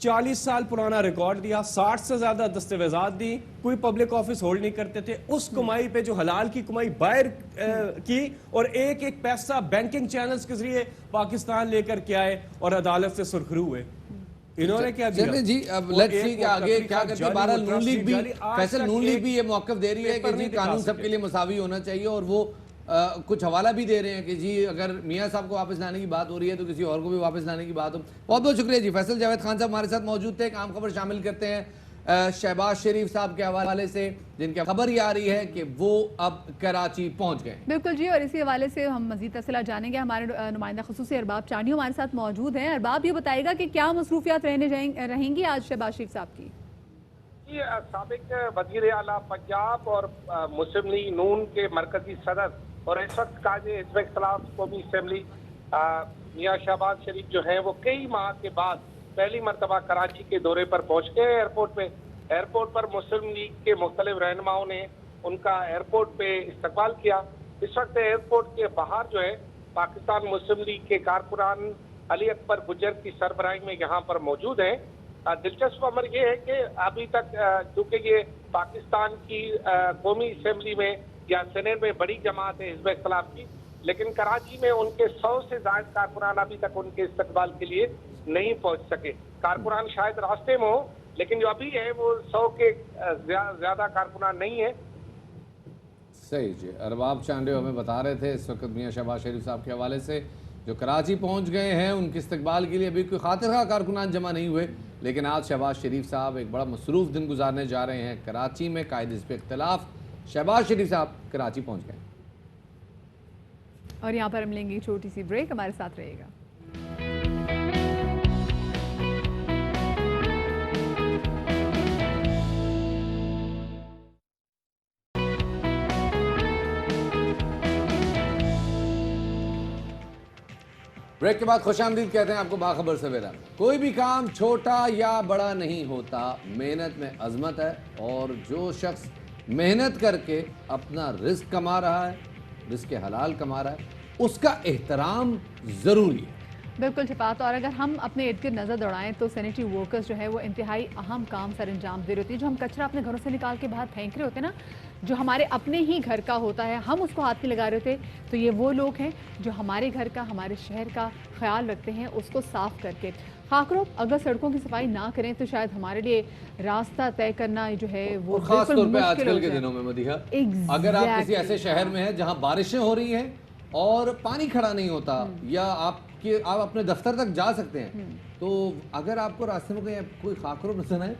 I: 40 سال پرانا ریکارڈ دیا، 60 سے زیادہ دستاویزات دی، کوئی پبلک آفس ہولڈ نہیں کرتے تھے، اس کمائی پہ جو حلال کی کمائی باہر کی، اور ایک ایک پیسہ بینکنگ چینلز کے ذریعے پاکستان لے کر کے آئے اور عدالت سے سرخرو ہوئے. انہوں نے کیا دیا؟
B: چلیں جی اب لیٹس سی کہ آگے کیا کرتے ہیں. بہرحال نون لیگ بھی فیصل نون لیگ بھی یہ موقف دے رہی ہے کہ جی قانون سب کے لیے مساوی ہونا چاہیے، اور وہ کچھ حوالہ بھی دے رہے ہیں کہ جی اگر میاں صاحب کو واپس لانے کی بات ہو رہی ہے تو کسی اور کو بھی واپس لانے کی بات ہو. بہت بہت شکریہ جی. فیصل جاوید خان صاحب ہمارے ساتھ موجود تھے. ایک عام خبر شامل کرتے ہیں شہباز شریف صاحب کے حوالے سے، جن کی خبر یہ آ رہی ہے کہ وہ اب کراچی پہنچ گئے.
A: بالکل جی، اور اسی حوالے سے ہم مزید تفصیلات جانیں گے. ہمارے نمائندہ خصوصی ارباب چانیو ہمارے ساتھ موجود ہیں. ارباب یہ بتائے گا کہ کیا مصروفیات رہیں گی آج شہباز شریف صاحب کی؟
E: جی، سابق وزیر اعلیٰ پنجاب اور مسلم لیگ نون کے مرکزی صدر اور اس وقت قائد حزب اختلاف قومی اسمبلی میاں شہباز شریف جو ہیں وہ کئی ماہ کے بعد پہلی مرتبہ کراچی کے دورے پر پہنچ گئے. ایئرپورٹ پر مسلم لیگ کے مختلف رہنماؤں نے ان کا ایئرپورٹ پہ استقبال کیا. اس وقت ایئرپورٹ کے باہر جو ہے پاکستان مسلم لیگ کے کارکنان علی اکبر گجر کی سربراہی میں یہاں پر موجود ہیں. دلچسپ امر یہ ہے کہ ابھی تک چونکہ یہ پاکستان کی قومی اسمبلی میں یا سینیٹ میں بڑی جماعت ہے حزب اختلاف کی، لیکن کراچی میں ان کے 100 سے زائد کارکنان ابھی تک ان کے استقبال کے لیے نہیں پہنچ سکے. کارکنان شاید راستے میں ہوں، لیکن جو ابھی ہے وہ 100 کے زیادہ کارکنان نہیں ہیں.
B: صحیح جی. ارباب چانڈے ہمیں بتا رہے تھے اس وقت میاں شہباز شریف صاحب کے حوالے سے جو کراچی پہنچ گئے ہیں، ان کے استقبال کے لیے ابھی کوئی خاطرخواہ کارکنان جمع نہیں ہوئے، لیکن آج شہباز شریف صاحب ایک بڑا مصروف دن گزارنے جا رہے ہیں کراچی میں. قائد حزب اختلاف شہباز شریف صاحب کراچی پہنچ گئے.
A: اور یہاں پر ہم لیں گے چھوٹی سی بریک، ہمارے ساتھ رہے گا.
B: بریک کے بعد خوش آمدید کہتے ہیں آپ کو باخبر سویرا. کوئی بھی کام چھوٹا یا بڑا نہیں ہوتا، محنت میں عظمت ہے، اور جو شخص محنت کر کے اپنا رزق کما رہا ہے، رزق حلال کما رہا ہے، اس کا احترام ضروری ہے.
A: بالکل چھپات. اور اگر ہم اپنے ارد گرد نظر دوڑائیں تو سینیٹری ورکرز جو ہے وہ انتہائی اہم کام سر انجام دے رہی ہوتی ہے. جو ہم کچرا اپنے گھروں سے نکال کے باہر پھینک رہے ہوتے ہیں نا، جو ہمارے اپنے ہی گھر کا ہوتا ہے، ہم اس کو ہاتھ نہیں لگا رہے ہوتے، تو یہ وہ لوگ ہیں جو ہمارے گھر کا، ہمارے شہر کا خیال رکھتے ہیں اس کو صاف کر کے. خاکروب اگر سڑکوں کی صفائی نہ کریں تو شاید ہمارے لیے راستہ طے کرنا جو ہے وہ
B: خاص طور پہ آج کل کے دنوں میں مدیحہ، اگر آپ کسی ایسے شہر میں ہیں جہاں بارشیں ہو رہی ہیں اور پانی کھڑا نہیں ہوتا، یا آپ اپنے دفتر تک جا سکتے ہیں، تو اگر آپ کو راستے میں کوئی خاکروب نظر آئے،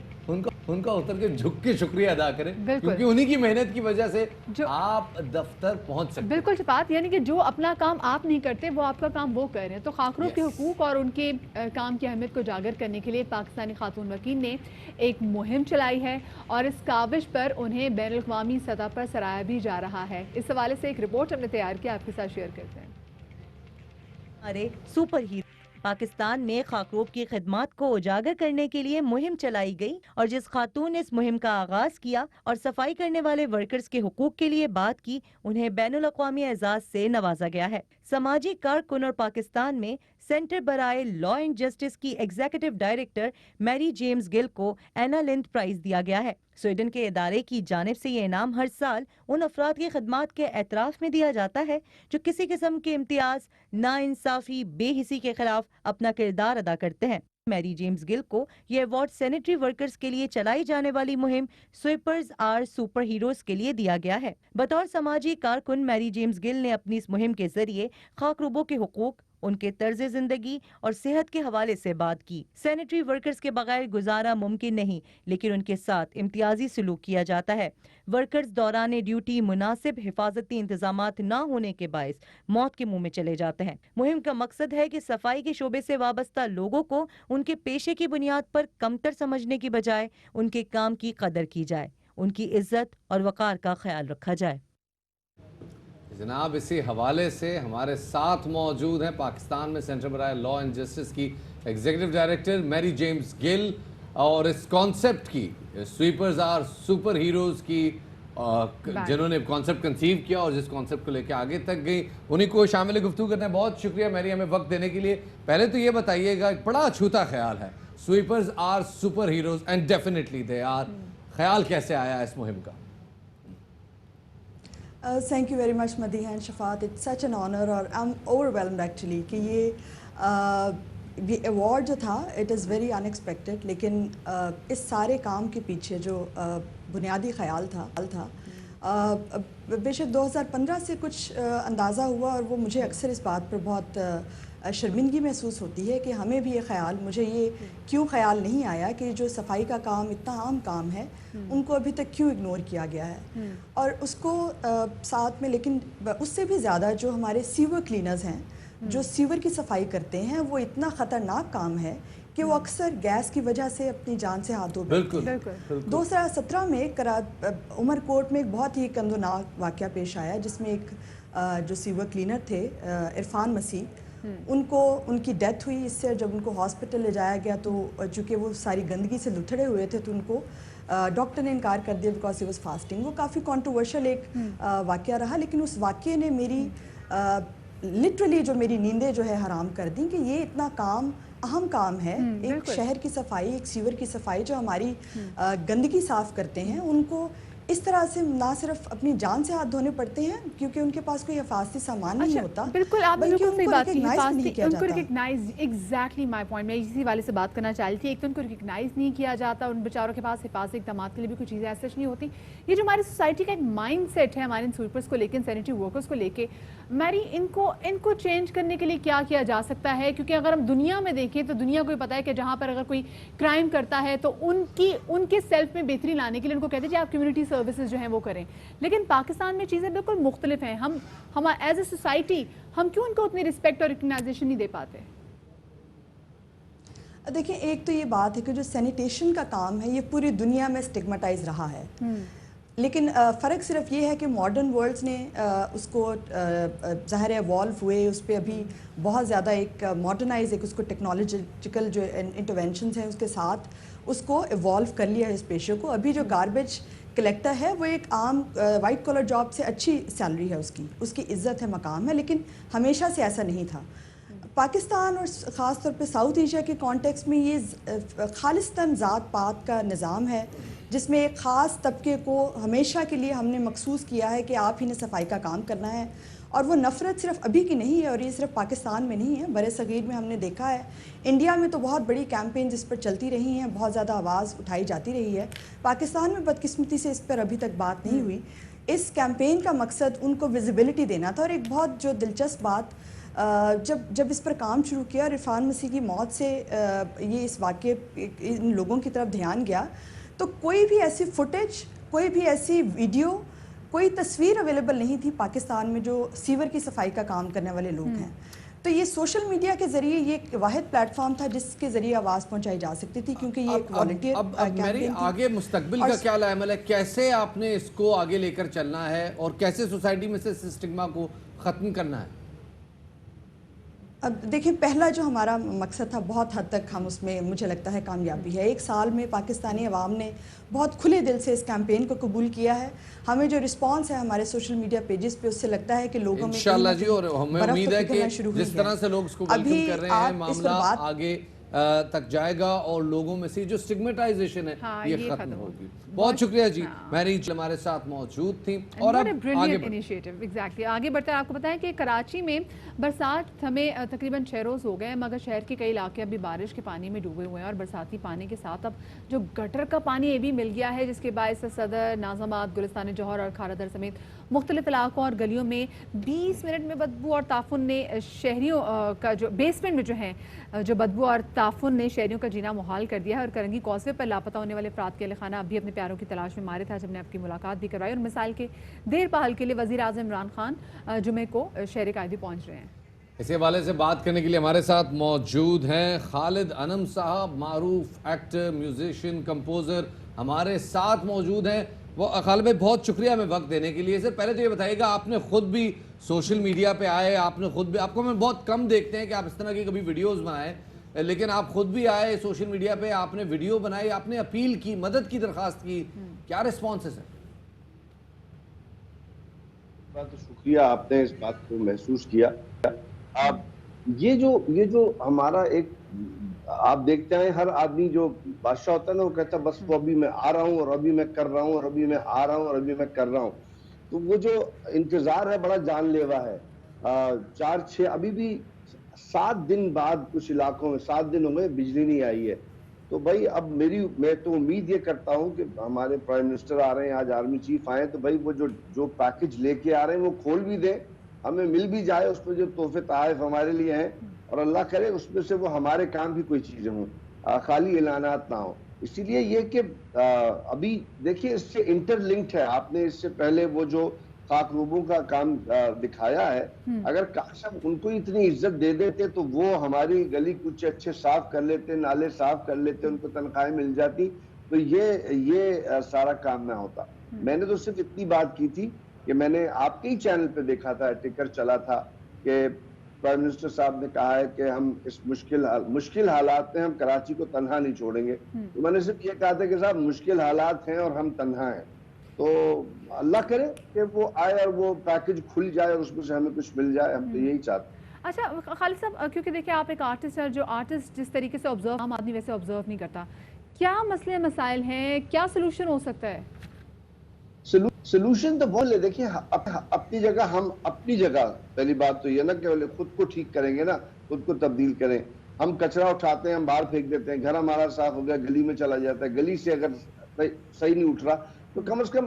B: ان کا اتر کے جھک کے شکریہ ادا کریں، کیونکہ انہی کی محنت کی وجہ سے آپ دفتر پہنچ سکتے ہیں.
A: بالکل شفاعت. یعنی کہ جو اپنا کام آپ نہیں کرتے وہ آپ کا کام وہ کر رہے ہیں. تو خاکروب کے حقوق اور ان کے کام کی اہمیت کو اجاگر کرنے کے لیے پاکستانی خاتون وکیل نے ایک مہم چلائی ہے، اور اس کاوش پر انہیں بین الاقوامی سطح پر سراہا بھی جا رہا ہے. اس حوالے سے ایک رپورٹ ہم نے تیار کیا، آپ کے ساتھ شیئر کرتے ہیں.
J: ہمارے سپر ہیرو پاکستان میں خاکروب کی خدمات کو اجاگر کرنے کے لیے مہم چلائی گئی، اور جس خاتون نے اس مہم کا آغاز کیا اور صفائی کرنے والے ورکرز کے حقوق کے لیے بات کی، انہیں بین الاقوامی اعزاز سے نوازا گیا ہے. سماجی کارکن اور پاکستان میں سینٹر برائے لا اینڈ جسٹس کی ایگزیکٹو ڈائریکٹر میری جیمز گل کو اینا لینڈ پرائز دیا گیا ہے. سویڈن کے ادارے کی جانب سے یہ انعام ہر سال ان افراد کی خدمات کے اعتراف میں دیا جاتا ہے جو کسی قسم کے امتیاز، ناانصافی، بے حسی کے خلاف اپنا کردار ادا کرتے ہیں. میری جیمز گل کو یہ ایوارڈ سینیٹری ورکرز کے لیے چلائی جانے والی مہم سویپرز آر سپر ہیروز کے لیے دیا گیا ہے. بطور سماجی کارکن میری جیمز گل نے اپنی اس مہم کے ذریعے خاکروبوں کے حقوق، ان کے طرز زندگی اور صحت کے حوالے سے بات کی. سینیٹری ورکرز کے بغیر گزارا ممکن نہیں، لیکن ان کے ساتھ امتیازی سلوک کیا جاتا ہے. ورکرز دوران ڈیوٹی مناسب حفاظتی انتظامات نہ ہونے کے باعث موت کے منہ میں چلے جاتے ہیں. مہم کا مقصد ہے کہ صفائی کے شعبے سے وابستہ لوگوں کو ان کے پیشے کی بنیاد پر کمتر سمجھنے کی بجائے ان کے کام کی قدر کی جائے، ان کی عزت اور وقار کا خیال رکھا جائے.
B: جناب اسی حوالے سے ہمارے ساتھ موجود ہیں پاکستان میں سینٹر برائے لا اینڈ جسٹس کی ایگزیکٹو ڈائریکٹر میری جیمز گل، اور اس کانسیپٹ کی سویپرز آر سپر ہیروز کی جنہوں نے کانسیپٹ کنسیو کیا اور جس کانسیپٹ کو لے کے آگے تک گئی، انہیں کو شامل گفتگو کرتے ہیں. بہت شکریہ میری ہمیں وقت دینے کے لیے. پہلے تو یہ بتائیے گا، ایک بڑا چھوٹا خیال ہے sweepers are superheroes and definitely they are. خیال کیسے آیا اس مہم کا؟
K: Thank you very much Madiha and Shafat. It's such an honor اور I'm overwhelmed actually کہ یہ ایوارڈ جو تھا it is very unexpected. لیکن اس سارے کام کے پیچھے جو بنیادی خیال تھا بے شک 2015 سے کچھ اندازہ ہوا اور وہ مجھے اکثر اس بات پر بہت شرمندگی محسوس ہوتی ہے کہ ہمیں بھی یہ خیال مجھے یہ کیوں خیال نہیں آیا کہ جو صفائی کا کام اتنا عام کام ہے ان کو ابھی تک کیوں اگنور کیا گیا ہے. اور اس کو ساتھ میں لیکن اس سے بھی زیادہ جو ہمارے سیور کلینرز ہیں جو سیور کی صفائی کرتے ہیں وہ اتنا خطرناک کام ہے کہ وہ اکثر گیس کی وجہ سے اپنی جان سے ہاتھ دھو بیٹھتے ہیں. 2017 میں عمر کوٹ میں ایک بہت ہی کندوناک واقعہ پیش آیا جس میں ایک جو سیور کلینر تھے عرفان مسیح ان کی ڈیتھ ہوئی. اس سے جب ان کو ہاسپٹل لے جایا گیا تو چونکہ وہ ساری گندگی سے لتھڑے ہوئے تھے تو ان کو ڈاکٹر نے انکار کر دیا بیکاز ہی واز فاسٹنگ. وہ کافی کنٹروورشل ایک واقعہ رہا لیکن اس واقعے نے میری لٹرلی جو میری نیندیں جو ہے حرام کر دیں کہ یہ اتنا اہم کام ہے. ایک شہر کی صفائی ایک سیور کی صفائی جو ہماری گندگی صاف کرتے ہیں ان کو اس طرح سے نہ صرف اپنی جان سے ہاتھ دھونے پڑتے ہیں کیونکہ ان کے پاس کوئی حفاظتی سامان نہیں ہوتا.
A: بالکل آپ نے بالکل صحیح بات کی. ان کو ریکگنائز
K: ایگزیکٹلی
A: مائی پوائنٹ میں اسی والے سے بات کرنا چاہ رہی تھی. ایک تو ان کو ریکگنائز نہیں کیا جاتا ان بیچاروں کے پاس حفاظتی اقدامات کے لیے بھی کوئی چیزیں ایسے نہیں ہوتی. یہ جو ہماری سوسائٹی کا ایک مائنڈ سیٹ ہے ہمارے سویپرس کو لے کے سینیٹری ورکرس کو لے کے میری ان کو چینج کرنے کے لیے کیا کیا جا سکتا ہے؟ کیونکہ اگر ہم دنیا میں دیکھیں تو دنیا کو پتہ ہے کہ جہاں پر اگر کوئی کرائم کرتا ہے تو ان کے سیلف میں بہتری لانے کے لیے ان کو کہتے ہیں کہ آپ کمیونٹی سروسز جو ہیں وہ کریں. لیکن پاکستان میں چیزیں بالکل مختلف ہیں. ہم ایز اے سوسائٹی ہم کیوں ان کو اتنی رسپیکٹ اور ریکگنائزیشن نہیں دے پاتے؟
K: دیکھیں ایک تو یہ بات ہے کہ جو سینیٹیشن کا کام ہے یہ پوری دنیا میں سٹگمٹائز رہا ہے. لیکن فرق صرف یہ ہے کہ ماڈرن ورلڈز نے اس کو ظاہر ایوالو ہوئے اس پہ ابھی بہت زیادہ ایک ماڈرنائز ایک اس کو ٹیکنالوجیکل جو انٹرونشنز ہیں اس کے ساتھ اس کو ایوالو کر لیا ہے اس پیشے کو. ابھی جو گاربیج کلیکٹر ہے وہ ایک عام وائٹ کالر جاب سے اچھی سیلری ہے اس کی عزت ہے مقام ہے لیکن ہمیشہ سے ایسا نہیں تھا. پاکستان اور خاص طور پہ ساؤتھ ایشیا کے کانٹیکس میں یہ خالصتاً ذات پات کا نظام ہے جس میں ایک خاص طبقے کو ہمیشہ کے لیے ہم نے مخصوص کیا ہے کہ آپ ہی نے صفائی کا کام کرنا ہے. اور وہ نفرت صرف ابھی کی نہیں ہے اور یہ صرف پاکستان میں نہیں ہے برِ صغیر میں ہم نے دیکھا ہے. انڈیا میں تو بہت بڑی کیمپینز اس پر چلتی رہی ہیں بہت زیادہ آواز اٹھائی جاتی رہی ہے. پاکستان میں بدقسمتی سے اس پر ابھی تک بات نہیں ہوئی. اس کیمپین کا مقصد ان کو ویزیبلٹی دینا تھا. اور ایک بہت جو دلچسپ بات جب اس پر کام شروع کیا اور عرفان مسیح کی موت سے یہ اس واقعے ان لوگوں کی طرف دھیان گیا تو کوئی بھی ایسی فوٹیج کوئی بھی ایسی ویڈیو کوئی تصویر اویلیبل نہیں تھی پاکستان میں جو سیور کی صفائی کا کام کرنے والے لوگ ہیں. تو یہ سوشل میڈیا کے ذریعے یہ ایک واحد پلیٹ فارم تھا جس کے ذریعے آواز پہنچائی جا سکتی تھی کیونکہ یہ ایک والنٹیئر
B: میری آگے مستقبل کا کیا عمل ہے؟ کیسے آپ نے اس کو آگے لے کر چلنا ہے اور کیسے سوسائٹی میں سے اسٹگما کو ختم کرنا ہے؟
K: اب دیکھیں پہلا جو ہمارا مقصد تھا بہت حد تک ہم اس میں مجھے لگتا ہے کامیابی ہے. 1 سال میں پاکستانی عوام نے بہت کھلے دل سے اس کیمپین کو قبول کیا ہے. ہمیں جو رسپانس ہے ہمارے سوشل میڈیا پیجز پہ اس سے لگتا ہے کہ لوگوں میں
B: انشاءاللہ جی اور ہمیں امید ہے کہ جس طرح سے لوگ اس کو ویلکم کر رہے ہیں معاملہ آگے تک جائے گا اور لوگوں میں سے جو سٹگمیٹائزیشن ہے یہ ختم ہوگی. بہت شکریہ جی میری ہمارے ساتھ موجود تھیں. اور اب
A: آگے بڑھتے ہیں. آپ کو بتائیں کہ کراچی میں برسات ہمیں تقریباً 6 روز ہو گئے مگر شہر کے کئی علاقے ابھی بارش کے پانی میں ڈوبے ہوئے ہیں اور برساتی پانی کے ساتھ اب جو گٹر کا پانی یہ بھی مل گیا ہے جس کے باعث صدر ناظم آباد گلستان جوہر اور کھارا در سمیت مختلف علاقوں اور گلیوں میں 20 منٹ میں بدبو اور تعفن نے شہریوں کا جو بیسمنٹ میں جو ہے جو بدبو اور تعفن نے شہریوں کا جینا محال کر دیا ہے. اور کرنگی کاسوے پر لاپتہ ہونے والے افراد کے اہل خانہ اب بھی اپنے پیاروں کی تلاش میں مارے تھا جب نے آپ کی ملاقات بھی کروائی. اور مثال کے دیر پہل کے لیے وزیر اعظم عمران خان جمعے کو شہر قائدی پہنچ رہے ہیں.
B: اس حوالے سے بات کرنے کے لیے ہمارے ساتھ موجود ہیں خالد انم صاحب معروف ایکٹر میوزیشین کمپوزر ہمارے ساتھ موجود ہیں. وہ خالد بھائی بہت شکریہ ہمیں وقت دینے کے لیے. سر پہلے تو یہ بتائیے گا آپ نے خود بھی سوشل میڈیا پہ آئے آپ نے خود بھی آپ کو ہمیں بہت کم دیکھتے ہیں کہ آپ اس طرح کی کبھی ویڈیوز بنائیں لیکن آپ خود بھی آئے سوشل میڈیا پہ آپ نے ویڈیو بنائی آپ نے اپیل کی مدد کی درخواست کی کیا ریسپانس ہے سر؟
L: تو شکریہ آپ نے اس بات کو محسوس کیا. یہ جو ہمارا ایک آپ دیکھتے ہیں ہر آدمی جو بادشاہ ہوتا ہے نا وہ کہتا ہے بس وہ ابھی میں آ رہا ہوں اور ابھی میں کر رہا ہوں اور ابھی میں آ رہا ہوں اور ابھی میں کر رہا ہوں. تو وہ جو انتظار ہے بڑا جان لیوا ہے. 4-6 ابھی بھی 7 دن بعد کچھ علاقوں میں 7 دن ہو گئے بجلی نہیں آئی ہے. تو بھائی اب میں تو امید یہ کرتا ہوں کہ ہمارے پرائم منسٹر آ رہے ہیں, آج آرمی چیف آئے ہیں, تو بھائی وہ جو پیکج لے کے آ رہے ہیں وہ کھول بھی دیں, ہمیں مل بھی جائے اس میں جو تحفے تحائف ہمارے لیے ہیں, اور اللہ کرے اس میں سے وہ ہمارے کام کی کوئی چیزیں ہوں, خالی اعلانات نہ ہوں. اسی لیے یہ کہ ابھی دیکھیے اس سے انٹر لنکڈ ہے. آپ نے اس سے پہلے وہ جو خاکروبوں کا کام دکھایا ہے, اگر کاش ہم ان کو اتنی عزت دے دیتے تو وہ ہماری گلی کوچے اچھے صاف کر لیتے, نالے صاف کر لیتے, ان کو تنخواہیں مل جاتی, تو یہ سارا کام نہ ہوتا. میں نے تو صرف اتنی بات کی تھی کہ میں نے آپ کے ہی چینل پہ دیکھا تھا, ٹکر چلا تھا کہ پرائم منسٹر صاحب نے کہا ہے کہ ہم اس مشکل حالات میں ہم کراچی کو تنہا نہیں چھوڑیں گے. تو میں نے صرف یہ کہا تھا کہ صاحب مشکل حالات ہیں اور ہم تنہا ہیں, تو اللہ کرے کہ وہ آئے اور وہ پیکج کھل جائے اور اس میں سے ہمیں کچھ مل جائے, ہم تو یہی چاہتے ہیں.
A: اچھا خالد صاحب, کیونکہ دیکھیں آپ ایک آرٹسٹ ہیں, جو آرٹسٹ جس طریقے سے آبزرو عام آدمی ویسے آبزرو نہیں کرتا, کیا مسئلے مسائل ہیں, کیا سلوشن ہو سکتا ہے؟
L: سلوشن تو بولے دیکھیں اپنی جگہ, ہم اپنی جگہ پہلی بات تو یہ نا کہ خود کو ٹھیک کریں گے نا, خود کو تبدیل کریں. ہم کچرا اٹھاتے ہیں, ہم باہر پھینک دیتے ہیں, گھر ہمارا صاف ہو گیا, گلی میں چلا جاتا ہے, گلی سے اگر صحیح نہیں اٹھ رہا تو کم از کم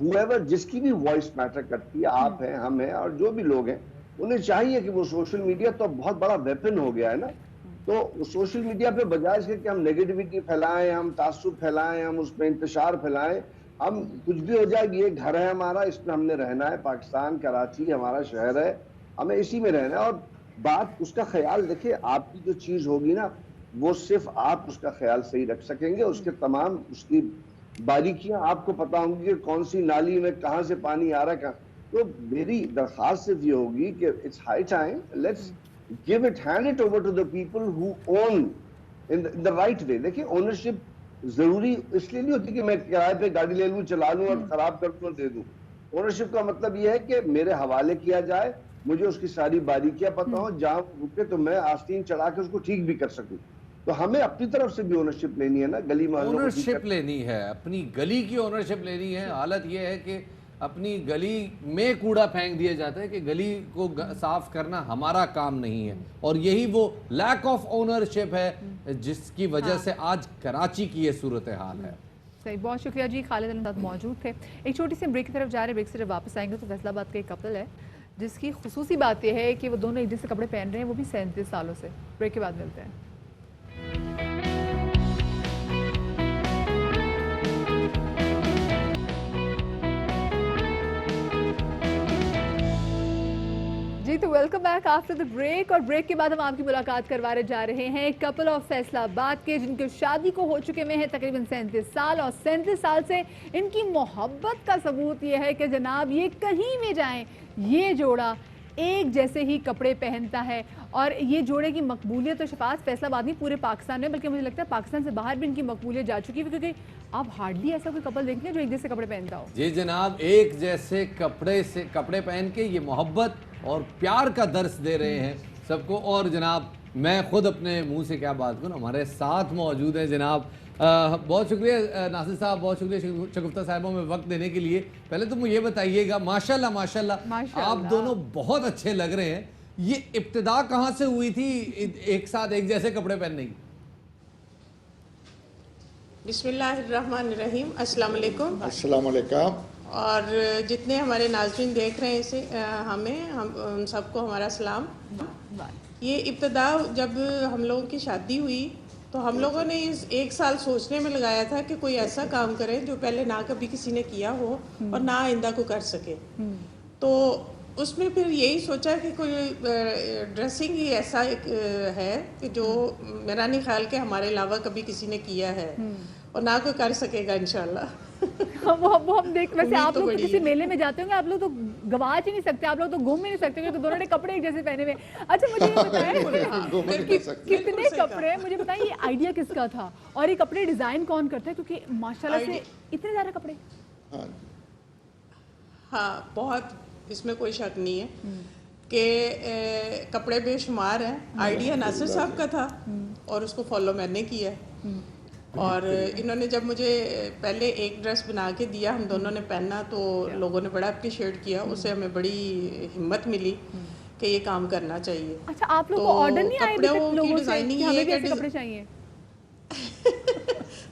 L: whoever جس کی بھی وائس میٹر کرتی ہے, آپ ہیں, ہم ہیں, اور جو بھی لوگ ہیں, انہیں چاہیے کہ وہ سوشل میڈیا تو بہت بڑا ویپن ہو گیا ہے نا, تو سوشل میڈیا پہ بجائے اس کے کہ ہم نیگیٹیوٹی پھیلائیں, ہم تعصب پھیلائیں, ہم اس پہ انتشار پھیلائیں, ہم کچھ بھی ہو جائے گی, یہ گھر ہے ہمارا, اس میں ہم نے رہنا ہے, پاکستان کراچی ہمارا شہر ہے, ہمیں اسی میں رہنا ہے. اور بات اس کا خیال دیکھیں, آپ کی جو چیز ہوگی نا وہ صرف آپ اس کا خیال صحیح رکھ سکیں گے, اس کے تمام اس کی باریکیاں آپ کو پتا ہوں گی کہ کون سی نالی میں کہاں سے پانی آ رہا ہے. تو میری درخواست صرف یہ ہوگی کہ it's high time, let's give it, hand it over to the people who own in the right way. دیکھیں اونرشپ ضروری اس لیے نہیں ہوتی کہ میں کرائے پہ گاڑی لے لوں, چلا لوں اور خراب کر دوں اور دے دوں. اونرشپ کا مطلب یہ ہے کہ میرے حوالے کیا جائے, مجھے اس کی ساری باریکیاں پتہ ہوں, جہاں رکے تو میں آستین چڑھا کے اس کو ٹھیک بھی کر سکوں. تو ہمیں اپنی طرف سے بھی اونرشپ لینی ہے نا, گلی محلوں کو
B: اونرشپ لینی ہے, اپنی گلی کی اونرشپ لینی ہے. حالت یہ ہے کہ اپنی گلی میں کوڑا پھینک دیا جاتا ہے کہ گلی کو صاف کرنا ہمارا کام نہیں ہے, اور یہی وہ لیک آف اونرشپ ہے جس کی وجہ سے آج کراچی کی یہ صورتحال ہے.
A: صحیح, بہت شکریہ جی. خالد الامداد موجود تھے. ایک چھوٹی سی بریک کی طرف جا رہے ہیں, بریک سے جب واپس آئیں گے تو فیصل آباد کا ایک کپل ہے جس کی خصوصی بات یہ ہے کہ وہ دونوں ایک جیسے کپڑے پہن رہے ہیں, وہ بھی 37 سالوں سے. بریک کے بعد ملتے ہیں. جی تو welcome back after the break, اور بریک کے بعد ہم آپ کی ملاقات کروانے جا رہے ہیں کپل آف فیصل آباد کے, جن کے شادی کو ہو چکے میں ہیں تقریباً 37 سال, اور 37 سال سے ان کی محبت کا ثبوت یہ ہے کہ جناب یہ کہیں بھی جائیں یہ جوڑا ایک جیسے ہی کپڑے پہنتا ہے. اور یہ جوڑے کی مقبولیت تو شفاعت فیصل آباد نہیں پورے پاکستان میں, بلکہ مجھے لگتا ہے پاکستان سے باہر بھی ان کی مقبولیت جا چکی ہے, کیونکہ آپ ہارڈلی ایسا کوئی کپل دیکھتے ہیں جو ایک جیسے کپڑے پہنتا ہو.
B: جی جناب, ایک جیسے کپڑے پہن کے یہ محبت اور پیار کا درس دے رہے ہیں سب کو. اور جناب میں خود اپنے منہ سے کیا بات کروں, ہمارے ساتھ موجود ہیں جناب. بہت شکریہ ناصر صاحب, بہت شکریہ شگفتہ صاحبوں میں وقت دینے کے لیے. پہلے تو مجھے یہ بتائیے گا, ماشاءاللہ آپ دونوں بہت اچھے لگ رہے ہیں, یہ ابتدا کہاں سے ہوئی تھی ایک ساتھ ایک جیسے کپڑے پہننے کی؟
M: بسم اللہ الرحمن الرحیم. السلام علیکم.
N: السلام علیکم.
M: اور جتنے ہمارے ناظرین دیکھ رہے ہیں اسے ہم سب کو ہمارا سلام. یہ ابتدا جب ہم لوگوں کی شادی ہوئی تو ہم لوگوں نے اس 1 سال سوچنے میں لگایا تھا کہ کوئی ایسا کام کرے جو پہلے نہ کبھی کسی نے کیا ہو اور نہ آئندہ کو کر سکے. تو اس میں پھر یہی سوچا کہ کوئی ڈریسنگ ہی ایسا ہے کہ جو میرا نہیں خیال کہ ہمارے علاوہ کبھی کسی نے کیا ہے اور نہ کوئی کر سکے گا انشاءاللہ.
A: وہ ہم دیکھ, ویسے آپ لوگ کسی میلے میں جاتے ہوں گے, آپ لوگ تو گواچ ہی نہیں سکتے, آپ لوگ تو گھوم ہی نہیں سکتے کیونکہ دونوں نے کپڑے ایک جیسے پہنے ہوئے. اچھا مجھے یہ بتائیں کتنے کپڑے, مجھے بتائیں یہ آئیڈیا کس کا تھا اور یہ کپڑے ڈیزائن کون کرتا ہے, کیونکہ ماشاءاللہ سے اتنے زیادہ کپڑے.
M: ہاں بہت, اس میں کوئی شک نہیں ہے. کہ کپڑے بے شمار ہیں. آئیڈیا ناصر صاحب کا تھا اور اس کو فالو میں نے کیا. اور انہوں نے جب مجھے پہلے ایک ڈریس بنا کے دیا, ہم دونوں نے پہنا, تو لوگوں نے بڑا اپریشیٹ کیا. اس سے ہمیں بڑی ہمت ملی کہ یہ کام کرنا چاہیے.
A: اچھا, آپ لوگوں کو آرڈر نہیں آئے ابھی تک لوگوں سے کہ ہمیں بھی ایسے کپڑے چاہیے؟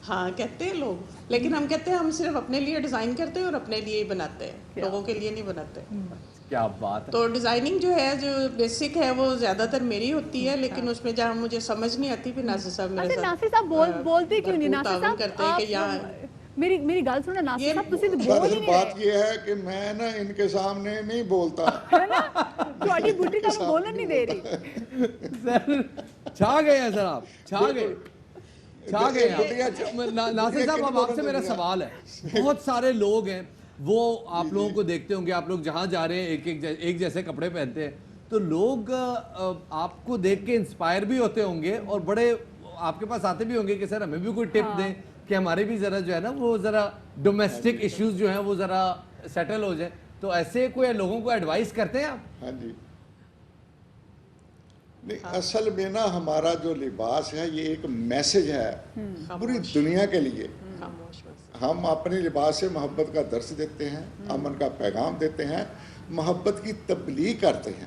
M: ہاں کہتے ہیں لوگ, لیکن ہم کہتے ہیں ہم صرف اپنے لیے ڈیزائن کرتے ہیں اور اپنے لیے ہی بناتے ہیں, لوگوں کے لیے نہیں بناتے.
B: کیا بات ہے.
M: تو ڈیزائننگ جو ہے, جو بیسک ہے, وہ زیادہ تر میری ہوتی ہے, لیکن اس میں جہاں مجھے سمجھ نہیں آتی پھر ناصر صاحب میرے ساتھ
A: ناصر صاحب بولتے کیوں نہیں؟ ناصر صاحب
M: کرتے ہیں کہ یہاں
A: میری گل سنو ناصر صاحب, تسی تو بول ہی نہیں رہے.
O: بات یہ ہے کہ میں نا ان کے سامنے نہیں بولتا,
A: ہے نا, تھوڑی بڈھی تو بولن نہیں دے رہی.
B: چھا گئے ہیں سر آپ, چھا گئے. ناصر صاحب, اب آپ سے میرا سوال ہے, بہت سارے لوگ ہیں وہ آپ لوگوں کو دیکھتے ہوں گے, آپ لوگ جہاں جا رہے ہیں ایک جیسے کپڑے پہنتے ہیں, تو لوگ آپ کو دیکھ کے انسپائر بھی ہوتے ہوں گے اور بڑے آپ کے پاس آتے بھی ہوں گے کہ سر ہمیں بھی کوئی ٹپ دیں کہ ہمارے بھی ذرا جو ہے نا وہ ذرا ڈومیسٹک ایشوز جو ہیں وہ ذرا سیٹل ہو جائیں. تو ایسے کوئی لوگوں کو ایڈوائز کرتے ہیں آپ؟
O: ہاں جی. نہیں, اصل میں نا ہمارا جو لباس ہے یہ ایک میسج ہے پوری دنیا کے لیے. ہم اپنے لباس سے محبت کا درس دیتے ہیں, امن کا پیغام دیتے ہیں, محبت کی تبلیغ کرتے ہیں.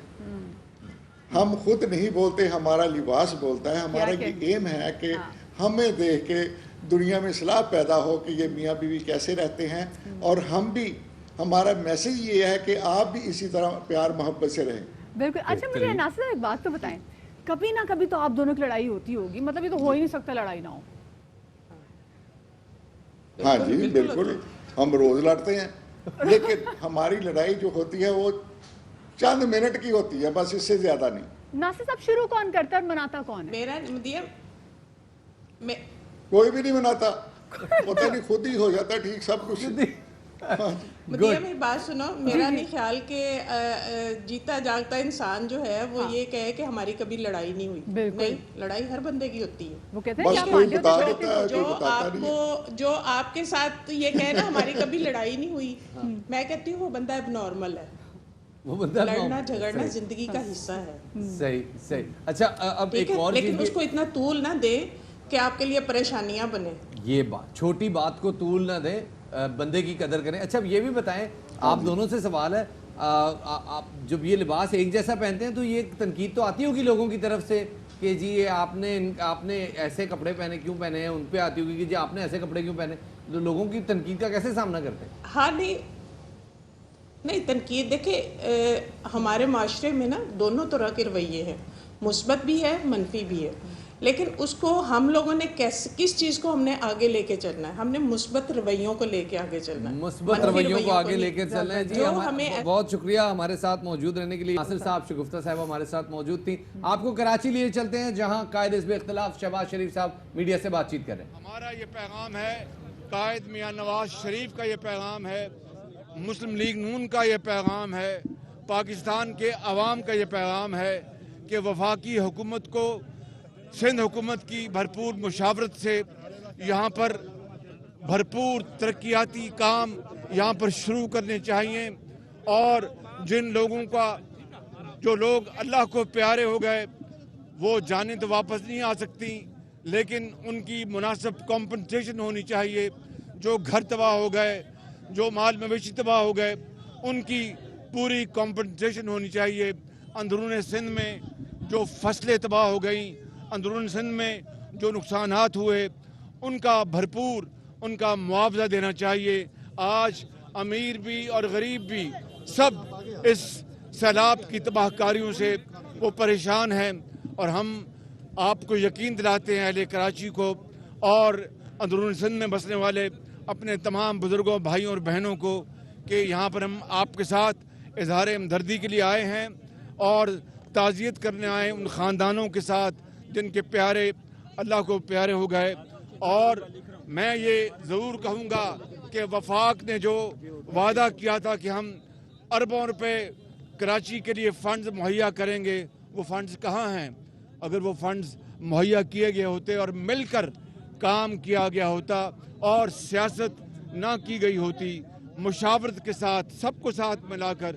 O: ہم خود نہیں بولتے, ہمارا لباس بولتا ہے. ہمارا یہ ایم ہے کہ ہمیں دیکھ کے دنیا میں اصلاح پیدا ہو کہ یہ میاں بیوی کیسے رہتے ہیں, اور ہم بھی, ہمارا میسج یہ ہے کہ آپ بھی اسی طرح پیار محبت سے رہیں.
A: بالکل. اچھا مجھے ناصر صاحب ایک بات تو بتائیں, کبھی نہ کبھی تو آپ دونوں کی لڑائی ہوتی ہوگی, مطلب یہ تو ہو ہی نہیں سکتا لڑائی نہ ہو.
O: ہاں جی بالکل, ہم روز لڑتے ہیں, لیکن ہماری لڑائی جو ہوتی ہے وہ چند منٹ کی ہوتی ہے, بس اس سے زیادہ نہیں.
A: ناصر صاحب شروع کون کرتا ہے اور مناتا کون ہے؟
M: میرا
O: کوئی بھی نہیں مناتا, پتہ نہیں خود ہی ہو جاتا ٹھیک سب کچھ.
M: مدیہ میری بات سنو, میرا نہیں خیال کہ جیتا جاگتا انسان جو ہے وہ یہ کہے کہ ہماری کبھی لڑائی نہیں ہوئی. نہیں, لڑائی ہر بندے کی ہوتی ہے.
A: وہ کہتے ہیں
M: جو آپ کے ساتھ یہ کہے نا ہماری کبھی لڑائی نہیں ہوئی, میں کہتی ہوں وہ بندہ اب نارمل ہے. لڑنا جھگڑنا زندگی کا حصہ ہے.
B: صحیح صحیح. اچھا اب ایک اور,
M: لیکن اس کو اتنا طول نہ دے کہ آپ کے لیے پریشانیاں بنے.
B: یہ بات, چھوٹی بات کو طول نہ دیں, بندے کی قدر کریں. اچھا اب یہ بھی بتائیں, آپ دونوں سے سوال ہے, آپ جب یہ لباس ایک جیسا پہنتے ہیں تو یہ تنقید تو آتی ہوگی لوگوں کی طرف سے کہ جی یہ آپ نے ایسے کپڑے پہنے کیوں پہنے ہیں, ان پہ آتی ہوگی کہ جی آپ نے ایسے کپڑے کیوں پہنے, تو لوگوں کی تنقید کا کیسے سامنا کرتے ہیں؟
M: ہاں نہیں تنقید دیکھیں, ہمارے معاشرے میں نا دونوں طرح کے رویے ہیں, مثبت بھی ہے منفی بھی ہے, لیکن اس کو ہم لوگوں نے کس چیز کو ہم نے آگے لے کے چلنا ہے؟ ہم نے مثبت رویوں کو لے کے آگے چلنا ہے,
B: مثبت رویوں کو آگے لے کے چلنا ہے. جی بہت شکریہ ہمارے ساتھ موجود رہنے کے لیے. ناصر صاحب, شگفتہ صاحب ہمارے ساتھ موجود تھیں. آپ کو کراچی لیے چلتے ہیں جہاں قائد حزب اختلاف شہباز شریف صاحب میڈیا سے بات چیت کر رہے ہیں.
N: ہمارا یہ پیغام ہے, قائد میاں نواز شریف کا یہ پیغام ہے, مسلم لیگ نون کا یہ پیغام ہے, پاکستان کے عوام کا یہ پیغام ہے کہ وفاقی حکومت کو سندھ حکومت کی بھرپور مشاورت سے یہاں پر بھرپور ترقیاتی کام یہاں پر شروع کرنے چاہیے, اور جن لوگوں کا جو لوگ اللہ کو پیارے ہو گئے وہ جانیں تو واپس نہیں آ سکتی, لیکن ان کی مناسب کمپنسیشن ہونی چاہیے. جو گھر تباہ ہو گئے, جو مال مویشی تباہ ہو گئے, ان کی پوری کمپنسیشن ہونی چاہیے. اندرون سندھ میں جو فصلیں تباہ ہو گئیں, اندرون سندھ میں جو نقصانات ہوئے, ان کا بھرپور ان کا معاوضہ دینا چاہیے. آج امیر بھی اور غریب بھی سب اس سیلاب کی تباہ کاریوں سے وہ پریشان ہیں, اور ہم آپ کو یقین دلاتے ہیں اہل کراچی کو اور اندرون سندھ میں بسنے والے اپنے تمام بزرگوں, بھائیوں اور بہنوں کو کہ یہاں پر ہم آپ کے ساتھ اظہار ہمدردی کے لیے آئے ہیں اور تعزیت کرنے آئے ان خاندانوں کے ساتھ جن کے پیارے اللہ کو پیارے ہو گئے. اور میں یہ ضرور کہوں گا کہ وفاق نے جو وعدہ کیا تھا کہ ہم اربوں روپے کراچی کے لیے فنڈز مہیا کریں گے, وہ فنڈز کہاں ہیں؟ اگر وہ فنڈز مہیا کیے گئے ہوتے اور مل کر کام کیا گیا ہوتا اور سیاست نہ کی گئی ہوتی, مشاورت کے ساتھ سب کو ساتھ ملا کر,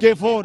N: K4,